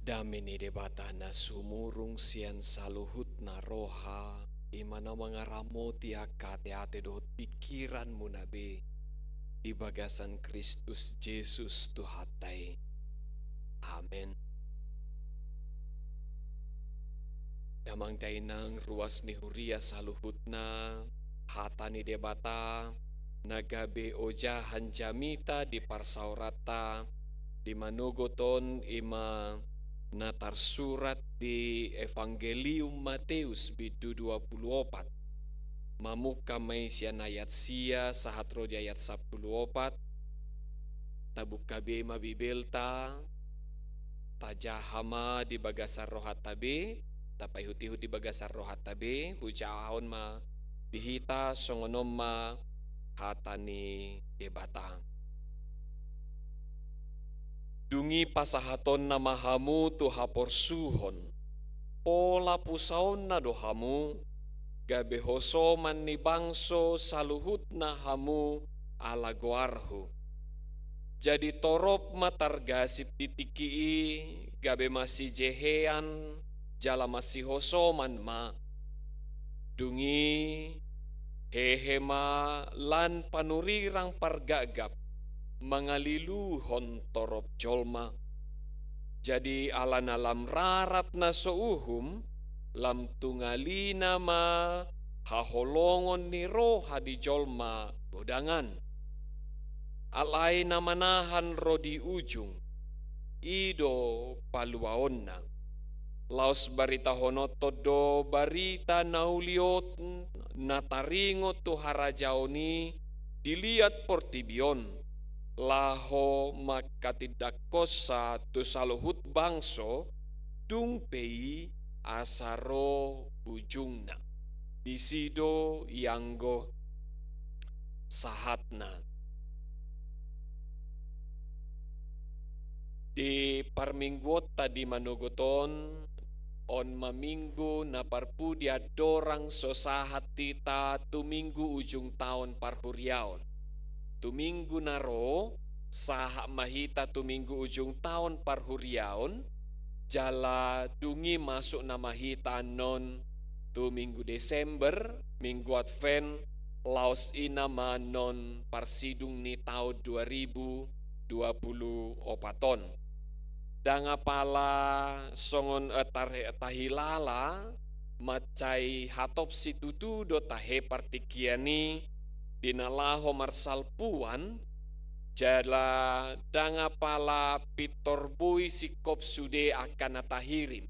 Speaker 6: Damini debatana sumurung sian saluhutna roha imana mangaramo tiaka teate dot pikiran munabe di bagasan Kristus Yesus Tuhatai. Amen. Damang dainang ruas ni huria saluhutna hatani debata nagabe oja hanjamita di parsaurata di manugoton ima natar surat di Evangelium Matius bidu 24 mamuka may siyan ayat siya sahat roja ayat 14 tabuk kabe mabibelta tajahama di bagasar rohat tabe tapay hutihu di bagasar rohat tabe hujaon ma dihita songonom ma hatani debata. Dungi pasahaton na mahamu tu haporsuhon, pola pusaon na dohamu, gabe hosoman ni bangso saluhut na hamu ala goarhu. Jadi torop matargasip ditikii, gabe masih jehean, jala masih hosoman ma. Dungi hehema lan panurirang pargagap, mangaliluhon torop jolma. Jadi alan alam rarat na souhum lam tungalina ma haholongon ni roha di jolma godangan. Alay na manahan rodi ujung ido paluaonna. Laos barita honoto do barita nauliot nataringot tu harajaoni dilihat portibion. Laho makatidakosa tu saluhut bangso dung pei asaro ujungna disido yanggo sahatna. Di parmingguot tadi manugoton on maminggu na parpudi adorang sosahat tita tuminggu ujung tahun parhuriaon. Tuminggu naro saha mahita tuminggu ujung tahun parhuriaon jala dungi masuk nama hita non tu minggu Desember, minggu Advent, laos ina manon parsidung ni tahun 2024. Danga pala songon tahilala macai hatop situtu do tahe partikiani dinalaho marsal puan jala danga pala pitor bui sikop sude akan atahirim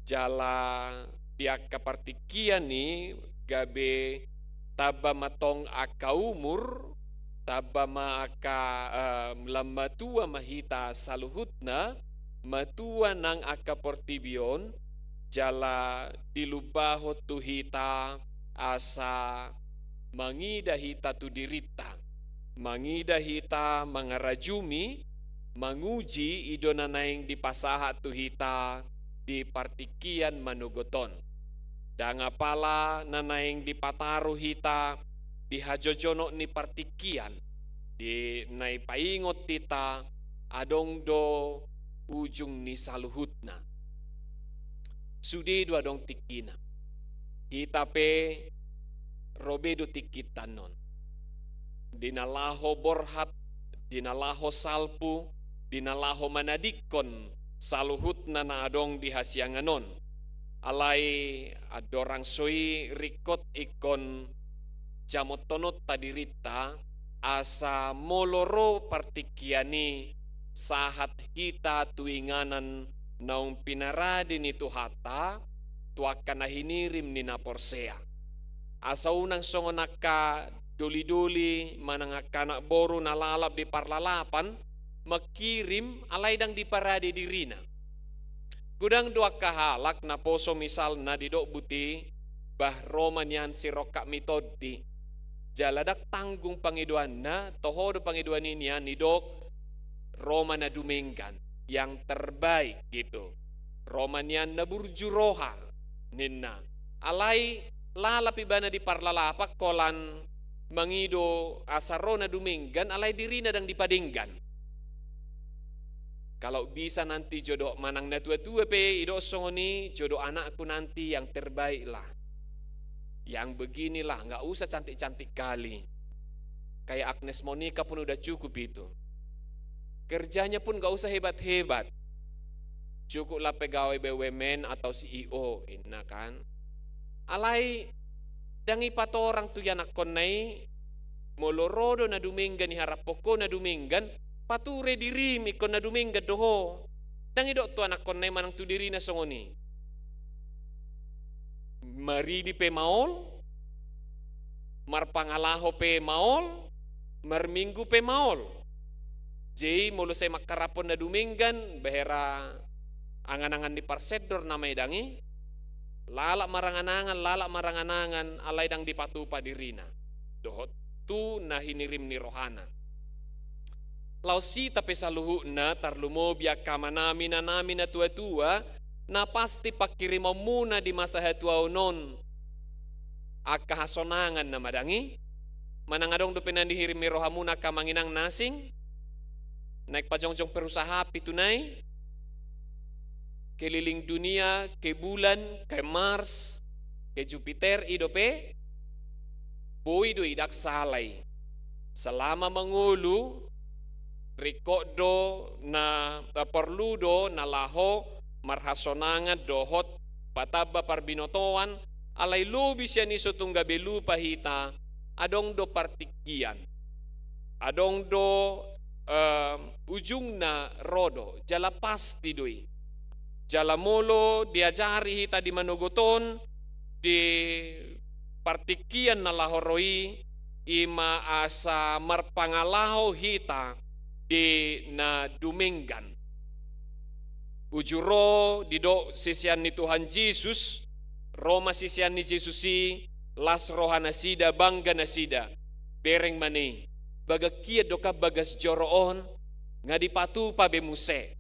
Speaker 6: jala diaka partikiani gabe taba matong aka umur taba ma aka lamatua mahita saluhutna matua nang aka portibion jala dilubaho tu hita asa mangida hita tu dirita mangida hita mangarajumi manguji idona naing dipasaha tu hita di partikian manugoton danga pala nanaing dipataru hita di hajojono ni partikian di nai paingot tita adong do ujung ni saluhutna sudi dua dong tikina hita pe robedo tikitan non dinalaho borhat dinalaho salpu dinalaho manadikon saluhutna na adong di hasianganon alai adorang soi rikot ikon jamotonot tadirita asa moloro partikiani sahat kita tuinganan naung pinaradi ni tuhata tuakan nahinirim ni naporsea asa unang songonaka doli-doli manangakanak boru nalalap di parlalapan makirim alaidang di parade dirina gudang dua kahalak na poso misal na didok buti bah Roman yan si rokak mitodi jaladak tanggung pangiduan na tohodo pangiduan ini yan nidok Roma na duminggan yang terbaik gitu Roman yan na burjuroha ninna alai lalapi bana di parlalapak kolan mangido asaro na duminggan alai dirina dang dipadinggan kalau bisa nanti jodoh manang na tua-tua pe ido songoni jodoh anakku nanti yang terbaik lah yang beginilah nggak usah cantik-cantik kali kayak Agnes Monica pun udah cukup itu kerjanya pun nggak usah hebat-hebat cukuplah pegawai BUMN atau CEO inna kan alai dangi pato orang tu yanak konai molorodo na duminggan ni harapoko na duminggan pature dirimi kon na duminggan doho dangi dok tu anak konai manang tu diri na songoni maridi pe maol marpangalaho pe maol marminggu pe maol jadi mulu saya makarapon na duminggan behera angan-angan di parsedor namai dangi lalak maranganangan alai dang dipatupa dirina dohot tu nahinirim ni rohana lausi tapi saluhu na tarlumo biaka manami na tua-tua na pasti pakirimo muna di masa hatua unon aka hasonangan na madangi manangadong dupenan dihirim ni rohamuna kamanginang nasing naik pajongjong perusaha pitunai keliling dunia, ke bulan, ke Mars, ke Jupiter, idope, boy do idak salay. Selama mengulu, rikodo na perludo na laho, marhasonangan dohot, pataba parbinotoan, alay lubi siya ni sotungga belu pahita, adong do partikian, adong do ujung na rodo, jala pasti doi. Jalamolo diajari hita di manugoton di partikian na lahoroi ima asa marpangalaho hita di na duminggan ujuro di do sisian ni Tuhan Yesus Roma sisian ni Yesusi las rohana sida bangga na sida bereng mani bagakia doka bagas joroon ngadipatu pa bemuse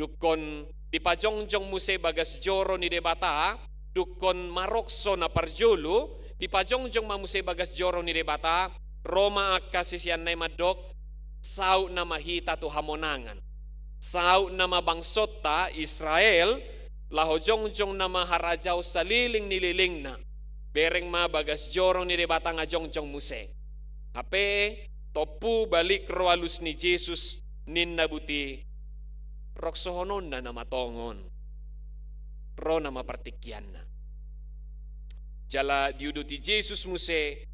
Speaker 6: dukon di pajongjong muse bagas joro ni debata dukon marokso na parjolo di pajongjong mamuse bagas joro ni debata Roma akka sisian na madok sau na mahita tu hamonangan Sau nama bangsota Israel, laho jongjong nama harajau saliling nililing na. Bereng ma bagas jorong ni debata nga jongjong muse. Hape topu balik roalus ni Jesus nin nabuti roksohonon na namatongon. Ro nama partikyan na. Jala diudu ti Jesus muse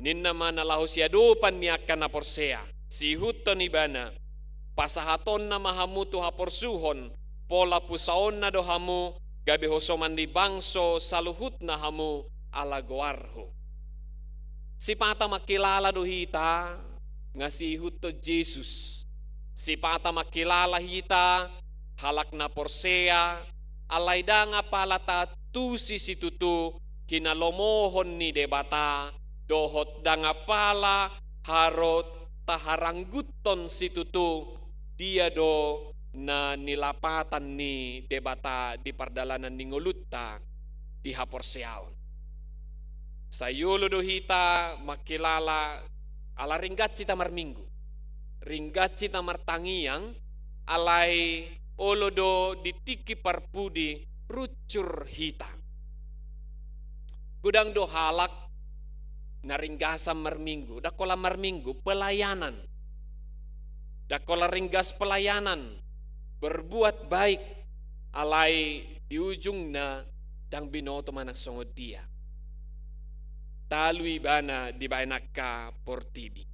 Speaker 6: nin nama nalaho siadupan miakan na porsea. Si huton ibana pasahaton na mahamutu haporsuhon pola pusaon na dohamu gabi hosoman di bangso saluhut na hamu alagoarho. Si pata makilala do hita nga si huto Jesus. Si pata makilala hita halak na porsea alayda nga palata tusi situtu kinalomohon ni debata dohot da nga pala harot taharangguton situtu dia do na nilapatan ni debata di pardalanan ni ngulutta di haporseaon. Sa yulo do hita makilala ala ringgat cita marminggu. Ringgat cita martangiang alai olodo ditiki parpudi rucur hita. Gudang do halak naringgasa marminggu. Dakola marminggu pelayanan. Dakola ringgas pelayanan, berbuat baik, alai di ujungna dang binoto manak songod dia. Talui bana di bainaka portibi.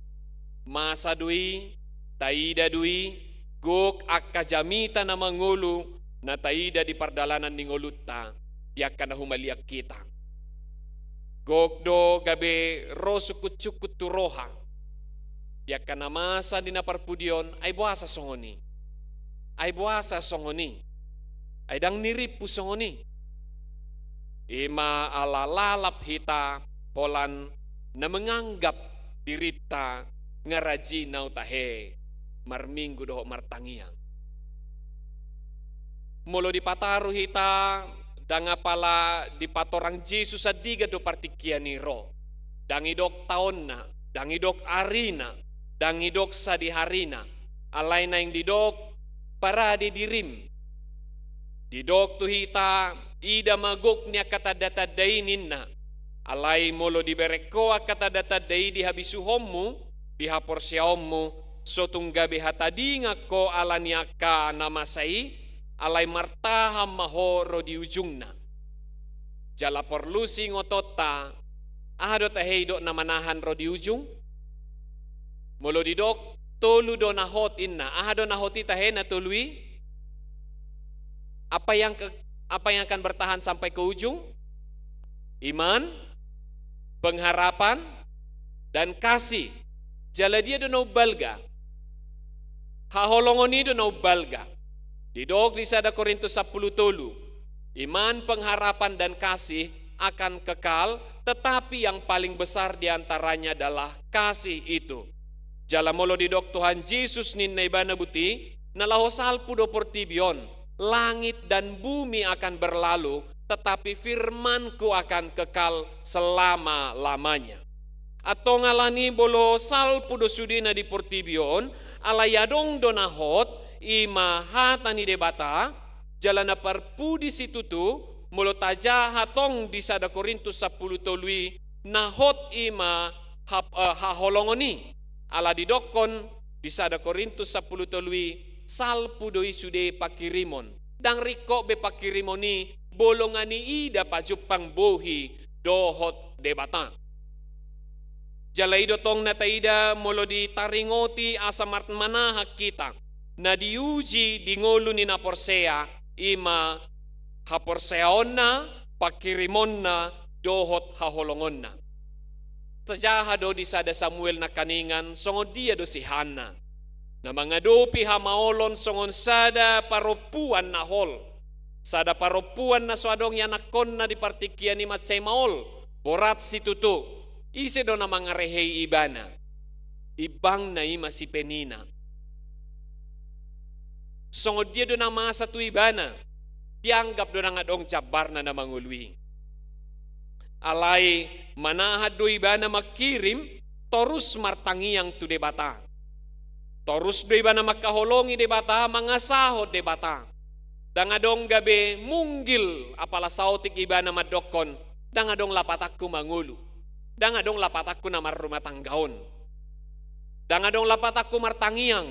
Speaker 6: Masa dui, taida dui, gok akka jamita na mangulu, na taida di pardalanan ni ngolutta, diakan na humaliak kita. Gok do gabe rosukut-cukut turoha, ya kana masa di naparpudion ay buasa songoni. Ay buasa songoni. Ay dang niripu songoni. Ima alalalap hita polan na menganggap dirita ngaraji nau tahe marminggu doho martangiang. Molo dipataru hita danga pala dipatorang Jesus adiga do partikiani ro. Dangidok taonna, dangidok arina, dangidok sadiharina, alay na yung didok para didirim. Didok tu hita, ida magok niya katadataday na, alay molo di berekoa katadataday di habisuhommu, di haporsiahommu, so tunggabi hatadi nga ko ala niya ka namasay, alay martaham mahoro di ujung na. Jala porlusi ngotota, ahado taheido na manahan ro di ujung, molo didok tolu do nahot inna ahado nahoti tahe na tului apa yang akan bertahan sampai ke ujung? Iman, pengharapan, dan kasih. Jala dia do no balga. Haholongoni do no balga. Didok di sada Korintus 10 tolu. Iman, pengharapan, dan kasih akan kekal, tetapi yang paling besar diantaranya adalah kasih itu. Jala molo didok Tuhan Yesus ninna ibana buti, nalahosal pudo portibion, langit dan bumi akan berlalu, tetapi firmanku akan kekal selama-lamanya. Atau ngalani bolo sal pudo sudina di portibion, alayadong donahot, ima hatani debata, jalana parpudi situtu, molo taja hatong di sada Korintus 10 tolui, nahot ima haholongoni, ala didokon di sada Korintus 10 tolui sal pudoi sude pakirimon dang riko be pakirimoni bolongani ida pajupang bohi dohot debata. Jalai dotong na taida molo di taringoti asamart manahak kita na diuji di ngolu ni naporsea ima haporseon na pakirimon na dohot haholongon na. Tajaha do di sada Samuel na kaningan songon dia do si Hana na mga dopi hamaolon songon sada paropuan na hol, sada paropuan na suadong yanakon na di partikian ni Matsay maol borat si tutu ise do na mga rehei ibana ibang na ima si Penina songon dia do na masa tu ibana dianggap do na nga dong jabar na mangului. Alay manahad do ibana makirim torus martangiang tu debata. Torus do iba na makaholongi de bata, mangasahod de bata. Dangadong gabi munggil apala sautik iba na madokon, dangadong lapatakku mangulu. Dangadong lapatakku na marumah tanggaon. Dangadong lapatakku martangiang.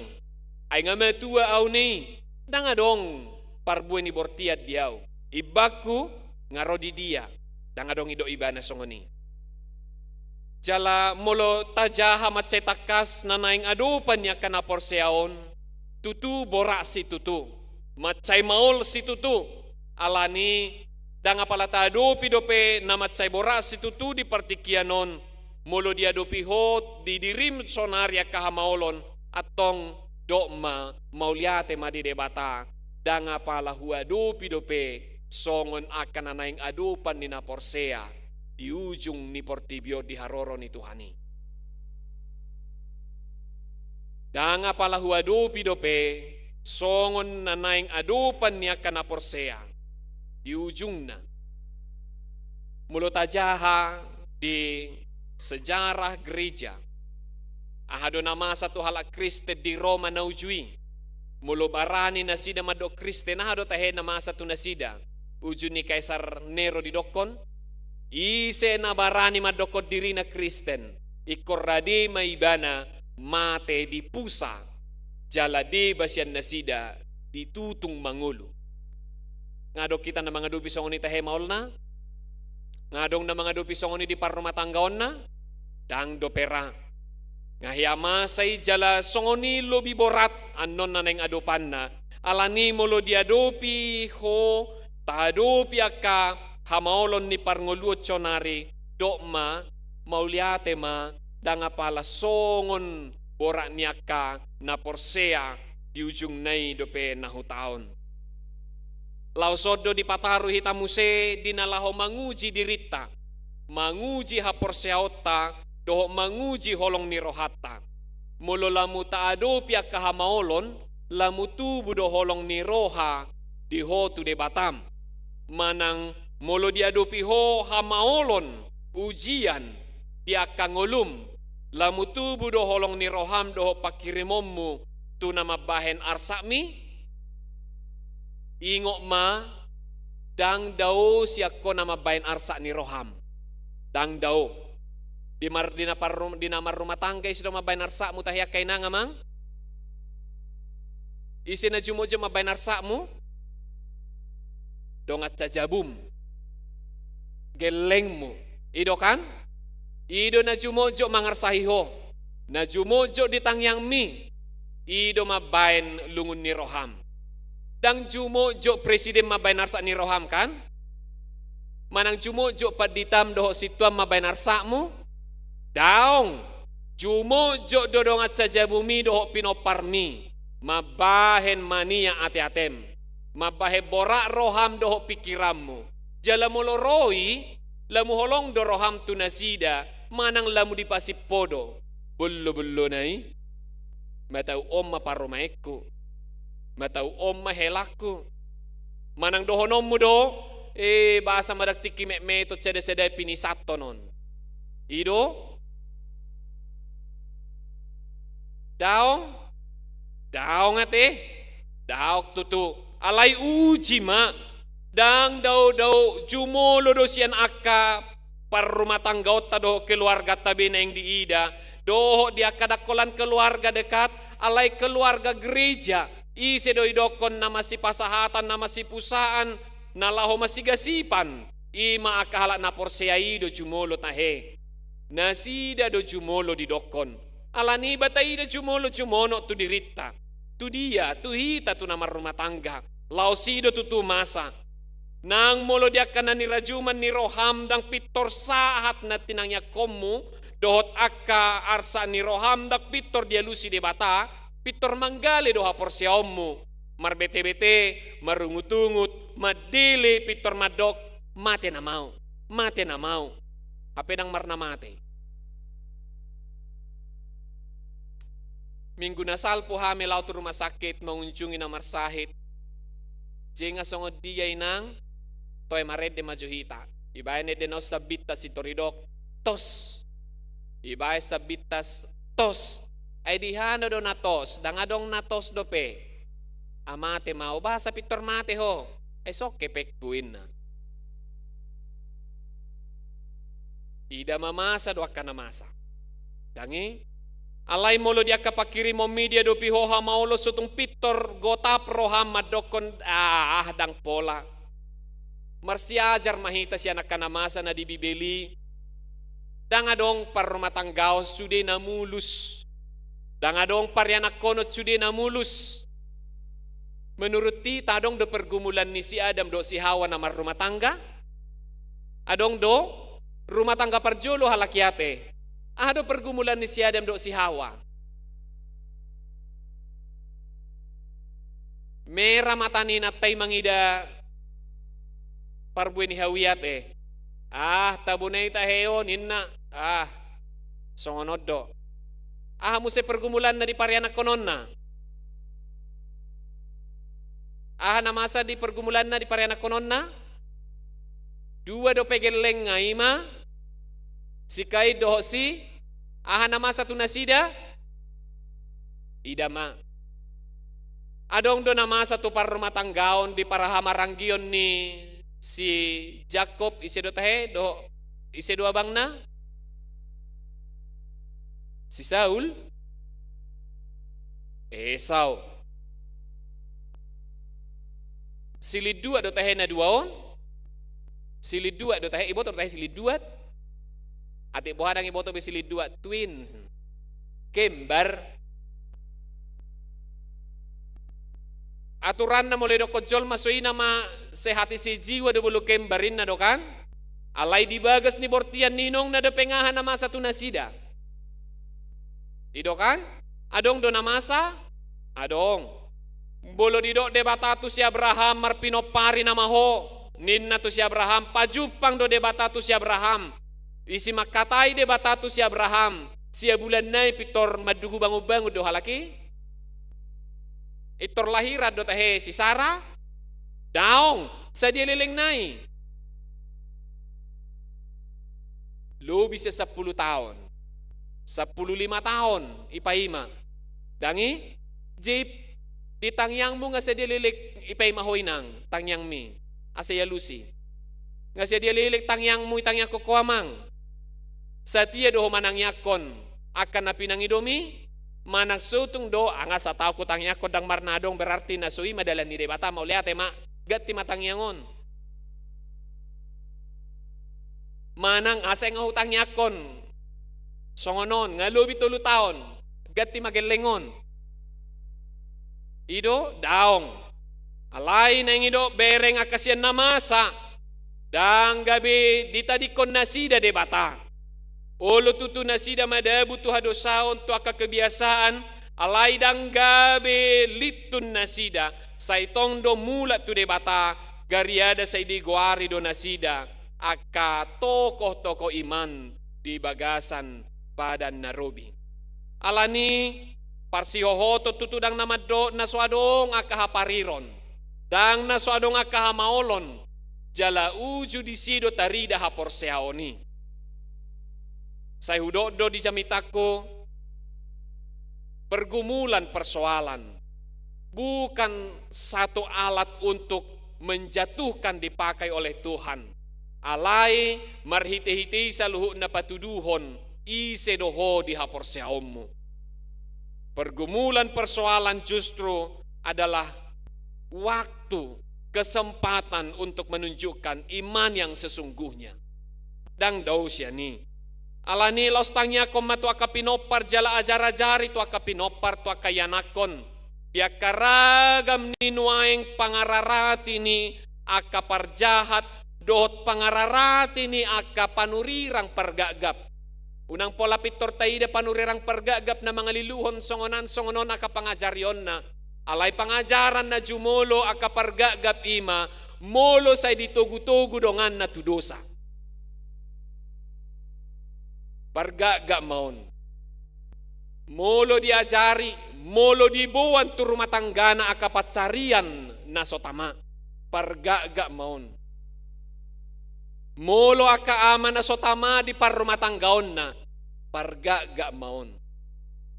Speaker 6: Ay nga matua au ni, dangadong parbuan ni bortiat diaw. Ibaku ngarodi dia, dangadong ido iba na songoni. Jala molo tajaha macetakas na naing adupan niya kana porseaon, tutu borak si tutu, macay maol si tutu, alani danga pala tadupi dope na macay borak si tutu di partikianon, molo dia dopi hot di dirim sonaria kahamaolon, atong dokma mauliate madi debata, danga pala hua dopi dope, songon akan na naing adupan ni na porsea, di ujung ni portibio di haroro ni Tuhani. Danga pala huadu pidope songon na naing adupan niya kana porsea di ujung na. Mulut ajaha di sejarah gereja. Ahado nama satu halak Kristen di Roma na ujui. Mulo barani nasida madok Kristen ahado tahe nama satu nasida. Ujun ni Kaisar Nero di dokon. Ise na barani madokot diri na Kristen, ikorradi maibana mate di pusa, jaladi basyan nasida ditutung mangulu. Ngadok kita na mga dupi songoni tahe maol na, ngadong na mga dupi songoni di parrumah tanggaon na, dang dopera. Ngahiyama say jala songoni lobi borat anon na neng adopan na, alani molo diadopi ho, tadopi akka, hamaolon ni parngoluot chonari dokma mauliate ma danga pala songon borak niaka na porsea di ujung nai dope nahutaon. Lausodo di pataru hitamuse dinalaho manguji dirita, manguji ha porsea otta doho manguji holong ni rohata. Molo lamu taado piaka hamaolon lamu tubu do holong ni roha di hotu de batam. Manang molo diadopi ho hamaolon ujian dia kangolum lamu tubu do holong ni roham do pakirimommu tu nama bahen arsakmi ingok ma dang dao siakko nama bahen arsak ni roham dang dao di namar rumah tangga isi do mabahen arsakmu tahyak kaina ngamang isi na jumojo mabahen arsakmu dongat cajabum gelengmu ido kan ido na jumojo mangarsahiho na jumojo di tangyang mi ido mabain lungun ni roham dang jumojo presiden mabain arsak ni roham kan manang jumojo paditam doho situam mabain arsakmu daong jumojo dodongat saja bumi doho pinoparmi mabahen mania ate-atem mabahe borak roham doho pikirammu jala moloroi lamu holong do roham tu nasida manang lamu dipasip podo bello nai matau om maparomaeku matau om mahelaku manang do honommu do bahasa madak tiki me to cede pinisato non ido daong ate daok tutu alai uji ma dang dau jumolo do sian akka par rumah tangga otta do keluarga tabena yang diida doho dia kadakolan keluarga dekat alai keluarga gereja ise do idokon nama si pasahatan nama si pusaan nalaho masigasipan ima akahala na porsea do jumolo tahe nasida do jumolo didokon alani batai do jumolo jumono tu dirita tu dia tu hita tu nama rumah tangga lausido tutu masa nang molo dia kana ni rajuman ni roham dang pitor sahat na tinangya komu dohot akka arsa ni roham dak pitor dia lusi de bata pitor manggale doha porsiaommu marbete-bete marungut-ungut madile pitor madok mate na mau ape nang marna mate minggu nasal po hame laut rumah sakit mengunjungi namar sahit jenga songod dia inang toy mared de majuhita ibaene de no sabita si toridok tos ibae sabitas tos ay dihano do natos, dangadong natos do pe. Amate mau bahasa pitor mate ho. Ay sok kepek buin na. Ida mamasa do akan namasa. Dangi alay molo dia kapakiri mo media do pihoha maulo sutung pitor gotap roha madokon dang pola. Marsiajar mahita siya nakanamasa na dibibeli. Dangadong par rumah tanggaon sude na mulus. Dangadong par yanak konot sude na mulus. Menurut ti tadong do pergumulan ni si Adam do si Hawa na mar rumah tangga. Adong do rumah tangga parjolo halakiate. Ado pergumulan ni si Adam do si Hawa. Mera matani natay mangida parbueni hawiyate. Tabunay taheo ninna. Songonod do. Mo se pergumulan na di parianak konon na. Namasa di pergumulan na di parianak konon na. Dua do pegeleng ngaima. Sikai dohosi. Namasa tu nasida. Idama. Adong do namasa tu par rumah tanggaon di para hamaranggion ni si Jacob ise do tahe do ise do abang na. Si Saul. Esau. Silid dua do tahe na duaon. Silid dua do tahe iboto do tahe silid dua. Ati bohadang iboto be silid dua twins. Kembar. Aturan na mulai do kojol masui nama sehati si jiwa do bulu kembarin na do kan. Alay dibagas ni bortian ninong na do pengahan nama satu nasida. Dido kan? Adong do namasa? Adong. Bolo dido debatatu si Abraham marpinopari nama ho. Ninna tu si Abraham pajupang do debatatu si Abraham. Isi makatai debatatu si Abraham. Sia bulan nai pitor madugu bangu-bangu do halaki. Itor lahirat do tahe si Sarah. Daong sa dia leleng nai. Lo bisa 10 tahun. 15 tahun ipaima. Dangi jip di tangyang mo nga sa dia lilik ipaima hoinang tangyang mi. Asaya lusi. Nga sa dia lilik tangyang mo itangyang kukuamang. Sa tiya do manang yakon akan na pinangidomi manang sutong do anga sa tao ko tang yakon dang marnadong berarti na sui madalan ni debata mauliate ma gati matangyangon. Manang asa nga hutang yakon songonon nga lubi 3 taon gati magelengon. Ido daong alay na ido bereng akasyan namasa dang gabi ditadikon nasida debata. Olo tutu nasida madabu tu hadosaon tu aka kebiasaan alay dang gabe litun nasida saitong do mula tu debata gariada sa di goari do nasida aka tokoh-tokoh iman di bagasan padan narobi. Alani parsihohoto tutu dang namado naswadong aka hapariron dang naswadong aka hamaolon jala uju disido tarida haporseaoni. Saya hudodo di jamitako pergumulan persoalan bukan satu alat untuk menjatuhkan dipakai oleh Tuhan. Alai marhite-hite sa luhu na patuduhon ise doho di haporseaommu. Pergumulan persoalan justru adalah waktu, kesempatan untuk menunjukkan iman yang sesungguhnya. Dang daw siya ni. Alani los tangnya koma tu aka pinopar jala ajar-ajari tu aka pinopar tu aka yanakon. Dia karagam ni nuaeng pangararati ni aka parjahat dohot pangararati ni aka panurirang pergagap. Unang pola pitor taida panurirang pergagap na mga liluhon songonan aka pangajaryon na. Alay pangajaran na jumolo aka pergagap ima molo say ditugu-tugu dongan na tudosa. Pergagap maun. Molo diajari, molo dibuan tu rumah tangga na akapatsarian na sotama. Pergagap maun. Molo aka ama na sotama di par rumah tanggaon na. Pergagap maun.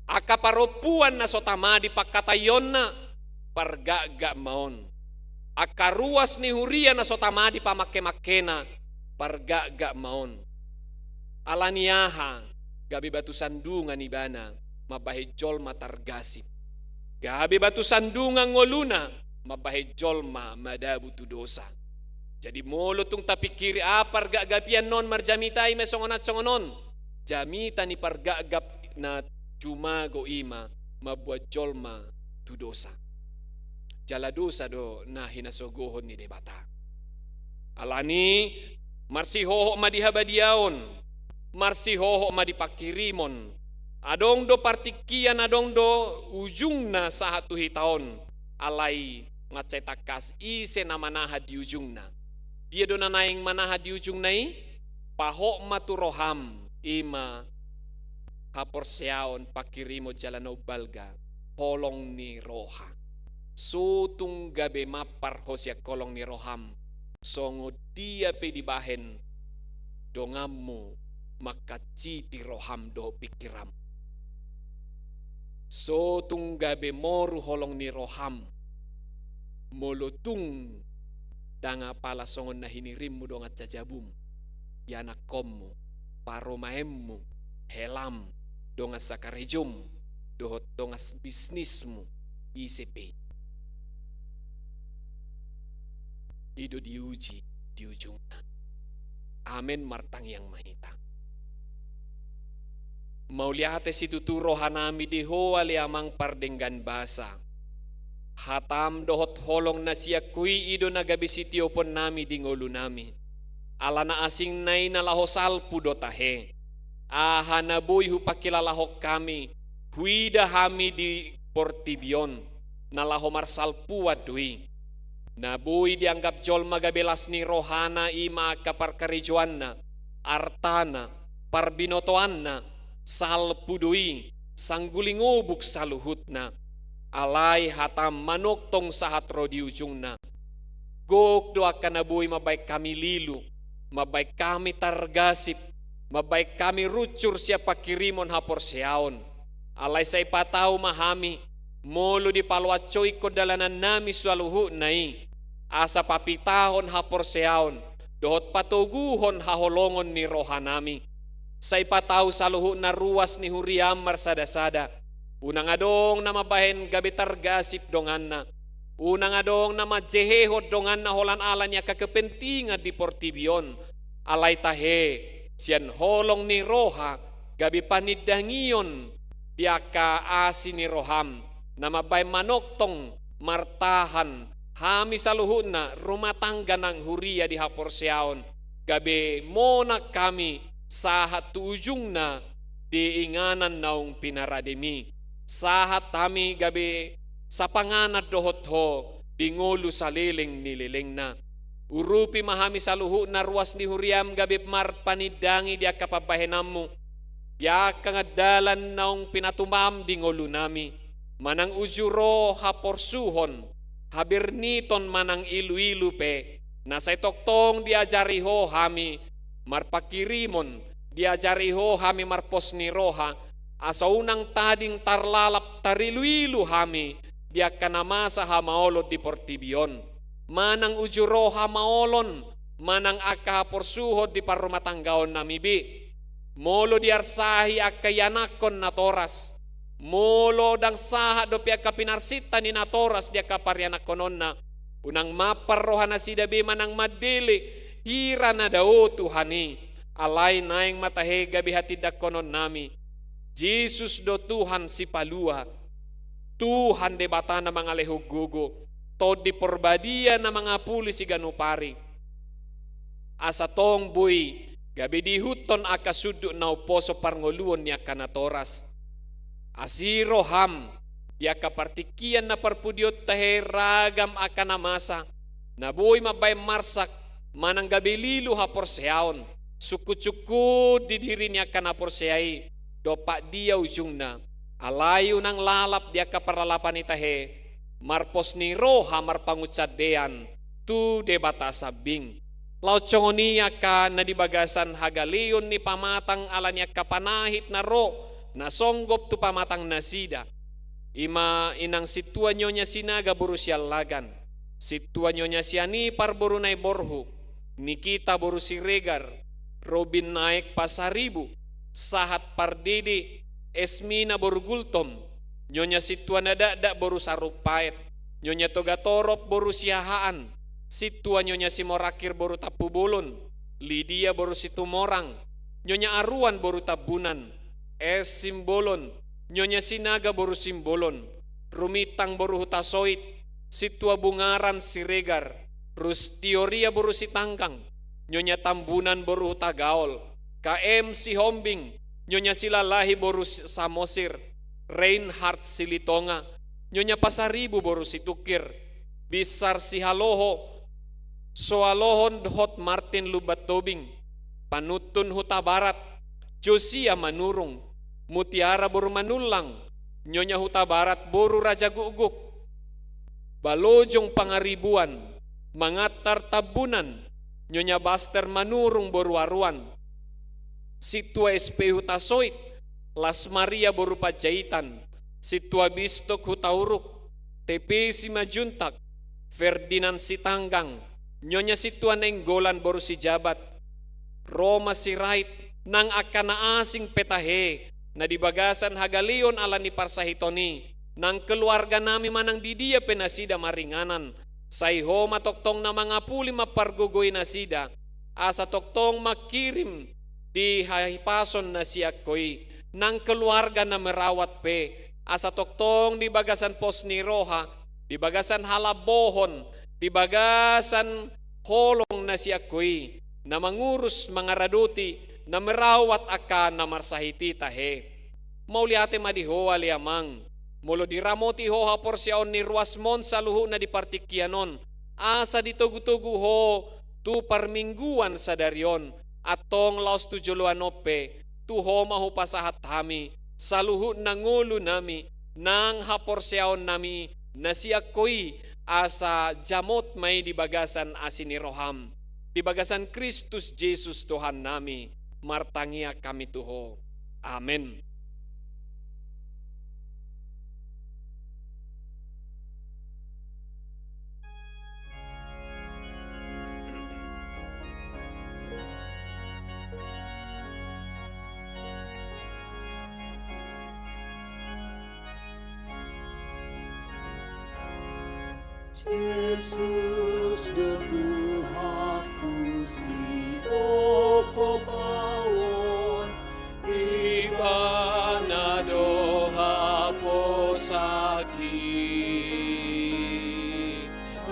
Speaker 6: Aka paropuan na sotama di pakatayon na pargaga maon. Aka ruas ni huria na sotama di pamake-makena pargaga maon. Alaniaha gabi batu sandungan ibana mabahejol matargasip. Gabi batu sandungan ngoluna mabahejol madabu tu dosa. Jadi molo tung tapikiri pargagapian non marjamitai mesongonat-songonon. Jamita ni pargagap na cuma go ima mabuat jolma tu dosa. Jala dosa do na hinasogohon ni debata. Alani marsihoho madihabadiaon, marsihoho madipakirimon. Adong do partikian adong do ujungna sahatu hitaon. Alai ngacetakas ise na manaha di ujungna. Dia do nanaing manaha di ujungna pahok maturoham ima haporseaon pakirimo jalano balga kolong ni roha. Sutung gabe mapar hosya kolong ni roham. Songo dia pe dibahen dongamu makaciti roham do pikiram. Sutung gabe moru holong ni roham. Molotung danga pala songon na hinirimmu do ngat jajabum. Yana kommu, paromaemmu, helam, dongas sakarejum, dohot dongas bisnismu, ICP. Ido diuji di ujungnya. Amen martang yang mahita. Mauliate situ rohanami diho ali amang pardenggan basa. Hatam dohot holong na siya kui ido nagabisitio pon nami di ngolu nami. Alana asing nai nalahosal pudotahe. Ahanaboy hupakilalahok kami. Huida hami di Portibion. Nalahomarsal puwadui. Naboy dianggap jol magabelas ni rohana ima kaparkarijuanna. Artana. Parbinotoanna. Sal pudui. Sanggulingubuk saluhutna. Alay hatam manuktong sahatro di ujungna. Gok doa kanaboy mabaik kami lilu. Mabaik kami targasip. Mabaik kami rucur siapa kirimon haporseaon. Alay sa ipataw mahami. Molo di palwacoy ko dalanan nami sualuhu nai. Asa papitahon haporseaon. Dohot patuguhon haholongon ni rohanami. Sa ipataw saluhu na ruas ni huriam marsada-sada. Unang adong na mabahen gabi targasip dongan na. Unang adong na majehehod dongan na holan ala niya kakapentingan di Portibion. Alay tahe, siyan holong ni roha, gabi panidangiyon, diya ka asi ni roham, na mabay manoktong martahan, hami saluhun na rumatangga ng huriya di haporseaon. Gabi monak kami sahat ujung na di inganan naong pinaradimi. Sahat kami gabi sa panganad dohot ho, di ngulu sa liling nililing na. Urupi mahami saluhu na ruas ni huriam gabi marpanidangi dia kapabahenammu. Dia kangadalan naong pinatumam di ngulu nami. Manang ujuro haporsuhon, habirniton manang ilu-ilu pe. Nasay toktong diajari ho hami marpakirimon, diajari ho hami marpos ni roha. Asa unang tading tarlalap tarilu-ilu hami, dia kanamasa hamaolod di Portibion. Manang ujuroha maolon, manang aka porsuhod di parumatanggaon namibi. Molo diarsahi akayanakon na toras. Molo dang saha do pia kapinarsita ni na toras dia kaparyanakonon na. Unang maparrohan na sidabi manang madili, hira na daw Tuhani. Alay naing matahe gabi hatidak konon nami. Jesus do Tuhan si palua. Tuhan de bata na mga lehugugo. Tod di porbadia na mga pulis si ganupari. Asa tong buy, gabi dihuton akasudo na uposo parngoluon niya kanatoras. Asiro ham, diya kapartikian na parpudiot tahe ragam akanamasa. Nabuy mabay marsak, manang gabi lilu haporseaon. Suku-suku didiri niya kanaporseay. Dopa dia ujung na. Alayo ng lalap diya kaparalapan itahe. Marpos ni roha marpangutsadean tu debata sabing. Lauchongoniya ka na dibagasan hagaliyon ni pamatang ala niya kapanahit na ro nasonggop tu pamatang nasida. Ima inang situa nyonya sinaga boru sial lagan. Situa nyonya siani par boru nai borhu. Nikita boru siregar. Robin naik pasaribu. Sahat pardede. Esmina boru gultom. Nyonya situa nada boru sarupait. Nyonya toga torop boru siahaan. Situa nyonya simorakir boru tapu bolon. Lydia boru situmorang. Nyonya aruan boru tabunan. Es simbolon. Nyonya sinaga boru simbolon. Rumitang boru hutasoit. Situa bungaran siregar. Rustioria boru sitangkang. Nyonya tambunan boru hutagaol. KM si hombing. Nyonya silalahi boru samosir. Reinhard silitonga. Nyonya pasaribu boru situkir. Bisar si haloho. Soalohon hot Martin lubat tobing. Panutun huta barat. Josia manurung. Mutiara boru manulang. Nyonya huta barat boru raja guguk. Balojong pangaribuan. Mangatar tabunan. Nyonya Baster manurung boru aruan. Situa SP huta soit. Las Maria boru pajaitan. Situa Bistok huta uruk. TP Simajuntak. Ferdinand Sitanggang. Nyonya situa nenggolan boru si jabat. Roma si right. Nang akana asing petahe. Na di bagasan hagalion ala ni parsahitoni. Nang keluarga nami manang di dia penasida maringanan. Sayho matoktong na mga puli mapargugoy nasida. Asa toktong makirim di hahipason na siya koy. Nang keluarga na merawat pe. Asa toktong di bagasan pos ni Roha. Di bagasan halabohon. Di bagasan holong na siya koy. Na mangurus mga raduti. Na merawat akan na marsahiti tahe. Mauliate madihoa liamang. Mulo di ramoti hoha porsyaon ni ruasmon sa luhu na di partikyanon. Asa ditugu-tugu ho tu parmingguan sa daryon. Atong laos tu juluanope. Tu ho mahu pasahat hami. Sa luhu na ngulo nami. Nang haporsyaon nami na siya koy asa jamot may di bagasan asin ni Roham. Di bagasan Kristus Jesus Tuhan nami. Martangia kami tuho. Amen.
Speaker 4: Yesus do Tuhanku si opo bawon
Speaker 6: Ibana doha posaki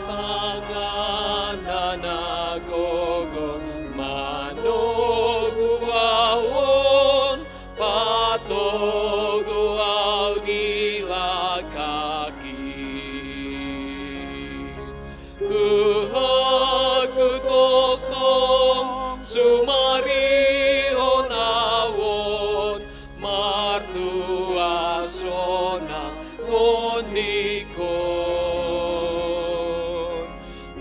Speaker 6: Tangana nagogo manogu awon patogu au gila kaki Tuhaku toktong sumarihon awon martua sonang monikon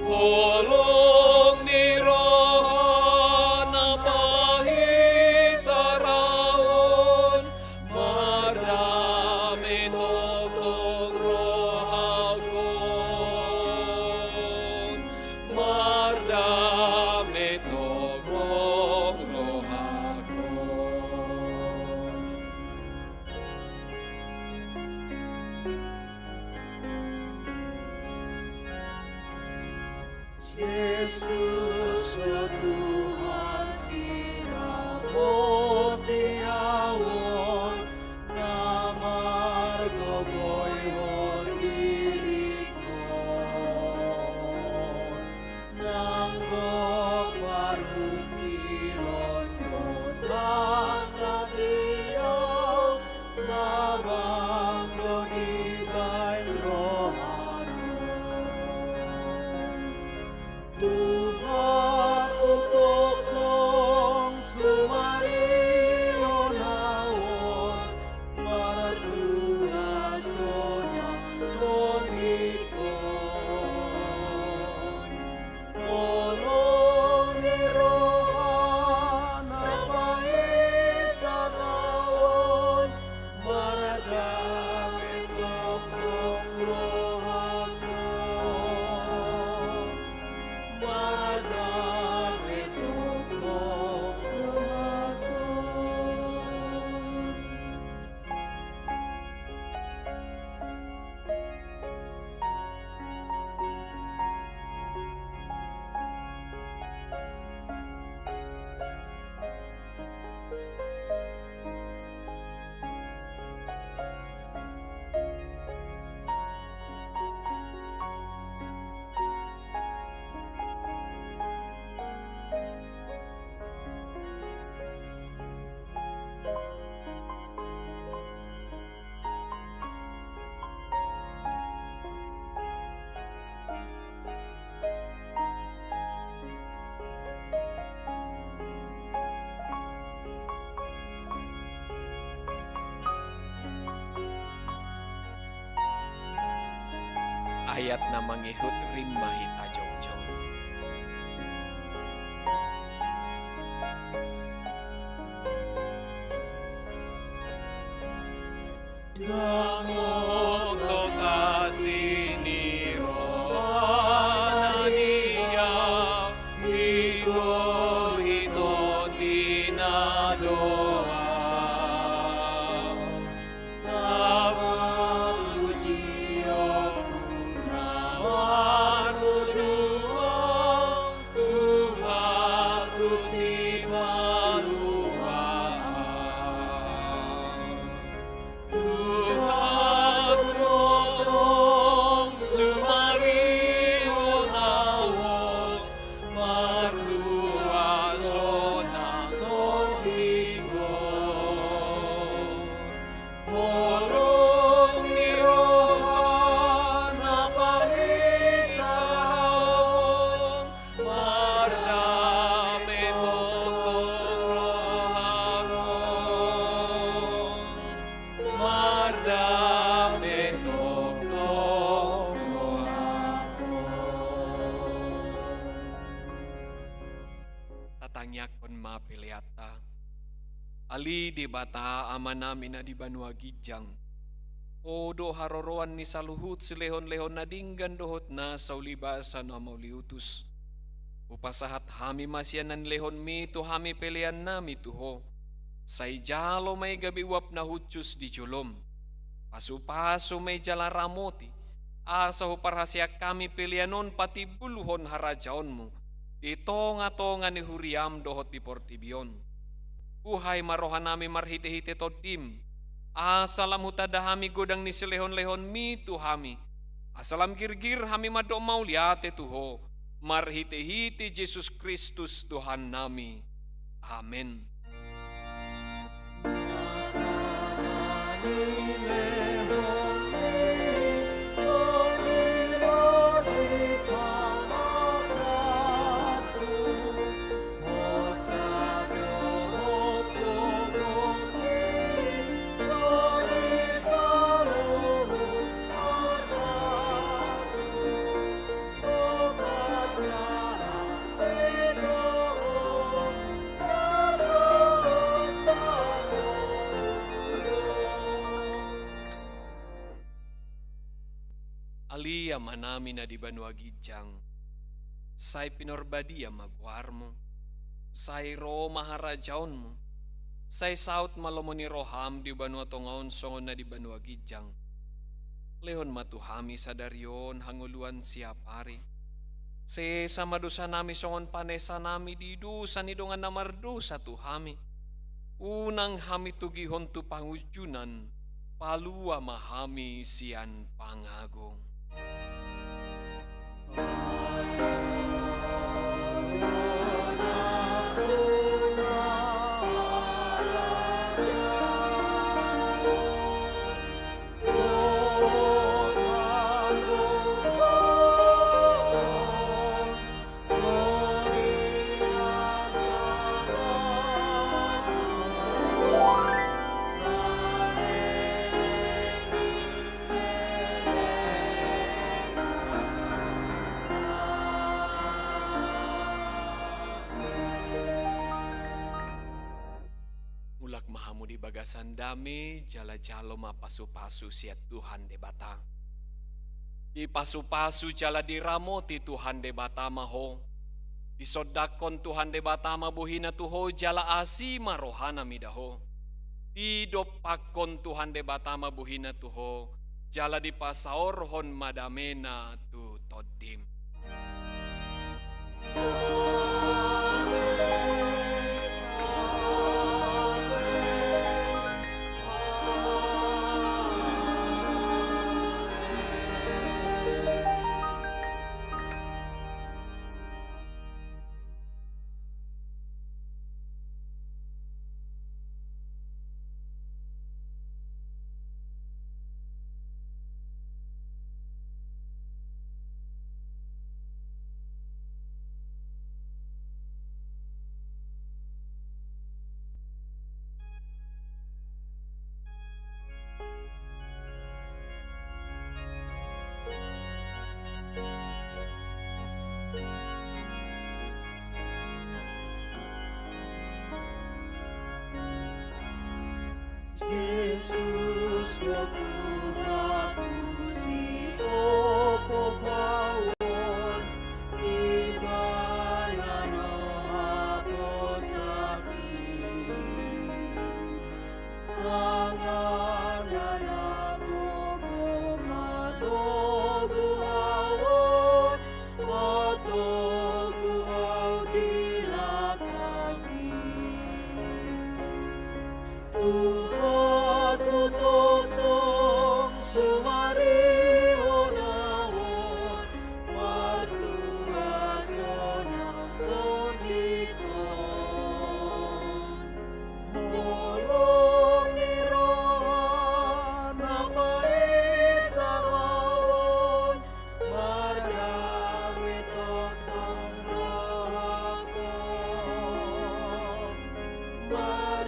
Speaker 6: Polong ni rohana pahisarawon Mardame toktong rohakon Mardame toktong rohakon
Speaker 4: Yesus do Tuhan siramoti awon namar gogoyhon dirikon nanggok parukilon kodang natiyong sabang donibain rohakon Tuhan untuk nong sumari
Speaker 6: ayat na mangihut rimahita jongjong. Dangot lo kasih ni rohana dia, iko hito dinadoa. Tabujiyo kunawaru dua, Tuhanku si maluaan. Tuhan tolong sumario nawon, martua sona toligo. Molong ni rohana pahisaraon, mardame totong rohangon. Mardame totong rohangon. Tatanyakon mapiliata, ali di bata amanami na di banua gijang. Odo haroroan ni saluhut silehon-lehon na dinggan dohot na sa ulibasan na mauliutus. Upasahat hami masyanan lehon mi tu hami pelian nami tuho. Say jalo may gabi uap na hutsus di julom. Pasu-pasu may jala ramoti. Asa huparhasya kami pilianon pati buluhon harajaon mo. Itonga-tonga ni huriam dohot di portibion. Uhay marohan nami marhite-hite todim. Asalam hutadahami godang ni silehon-lehon mi tu hami. Asalam girgir hami mado mauliate tuho. Marhite-hite Jesus Kristus Tuhan nami. Amen. Ali manami na di banua gijang. Say pinorbadia magwarmo. Say ro maharajaon mo. Say saut malomoni roham di banua tongaon songon na di banua gijang. Lehon matuhami sa daryon hanguluan siap hari. Se sama dosa nami songon panesa nami di dusa ni dongan namardo sa tuhami. Unang hami tugihon tu pangujunan. Palua mahami sian pangagong. Mulak mahamu di bagasan dami, jala-jalo mapasu-pasu siat Tuhan de bata. Di pasu-pasu jala diramoti Tuhan de bata maho. Di sodakon Tuhan de bata mabuhina tuho jala asi marohana midaho. Di dopakon Tuhan de bata mabuhina tuho jala di pasaorhon madamena tu todim.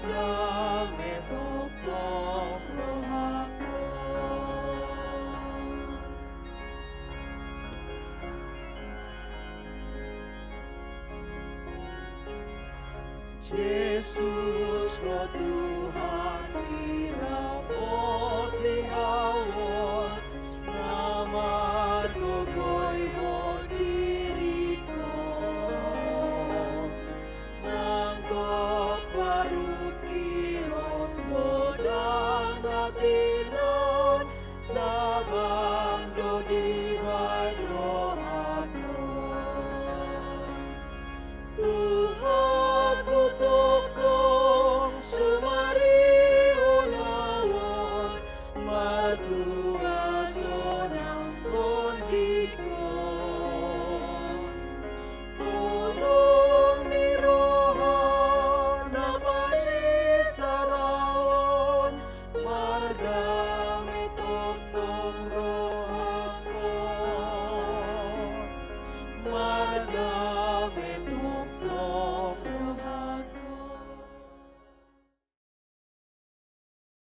Speaker 4: padang metokong rohakon. Yesus roh Tuhan sirah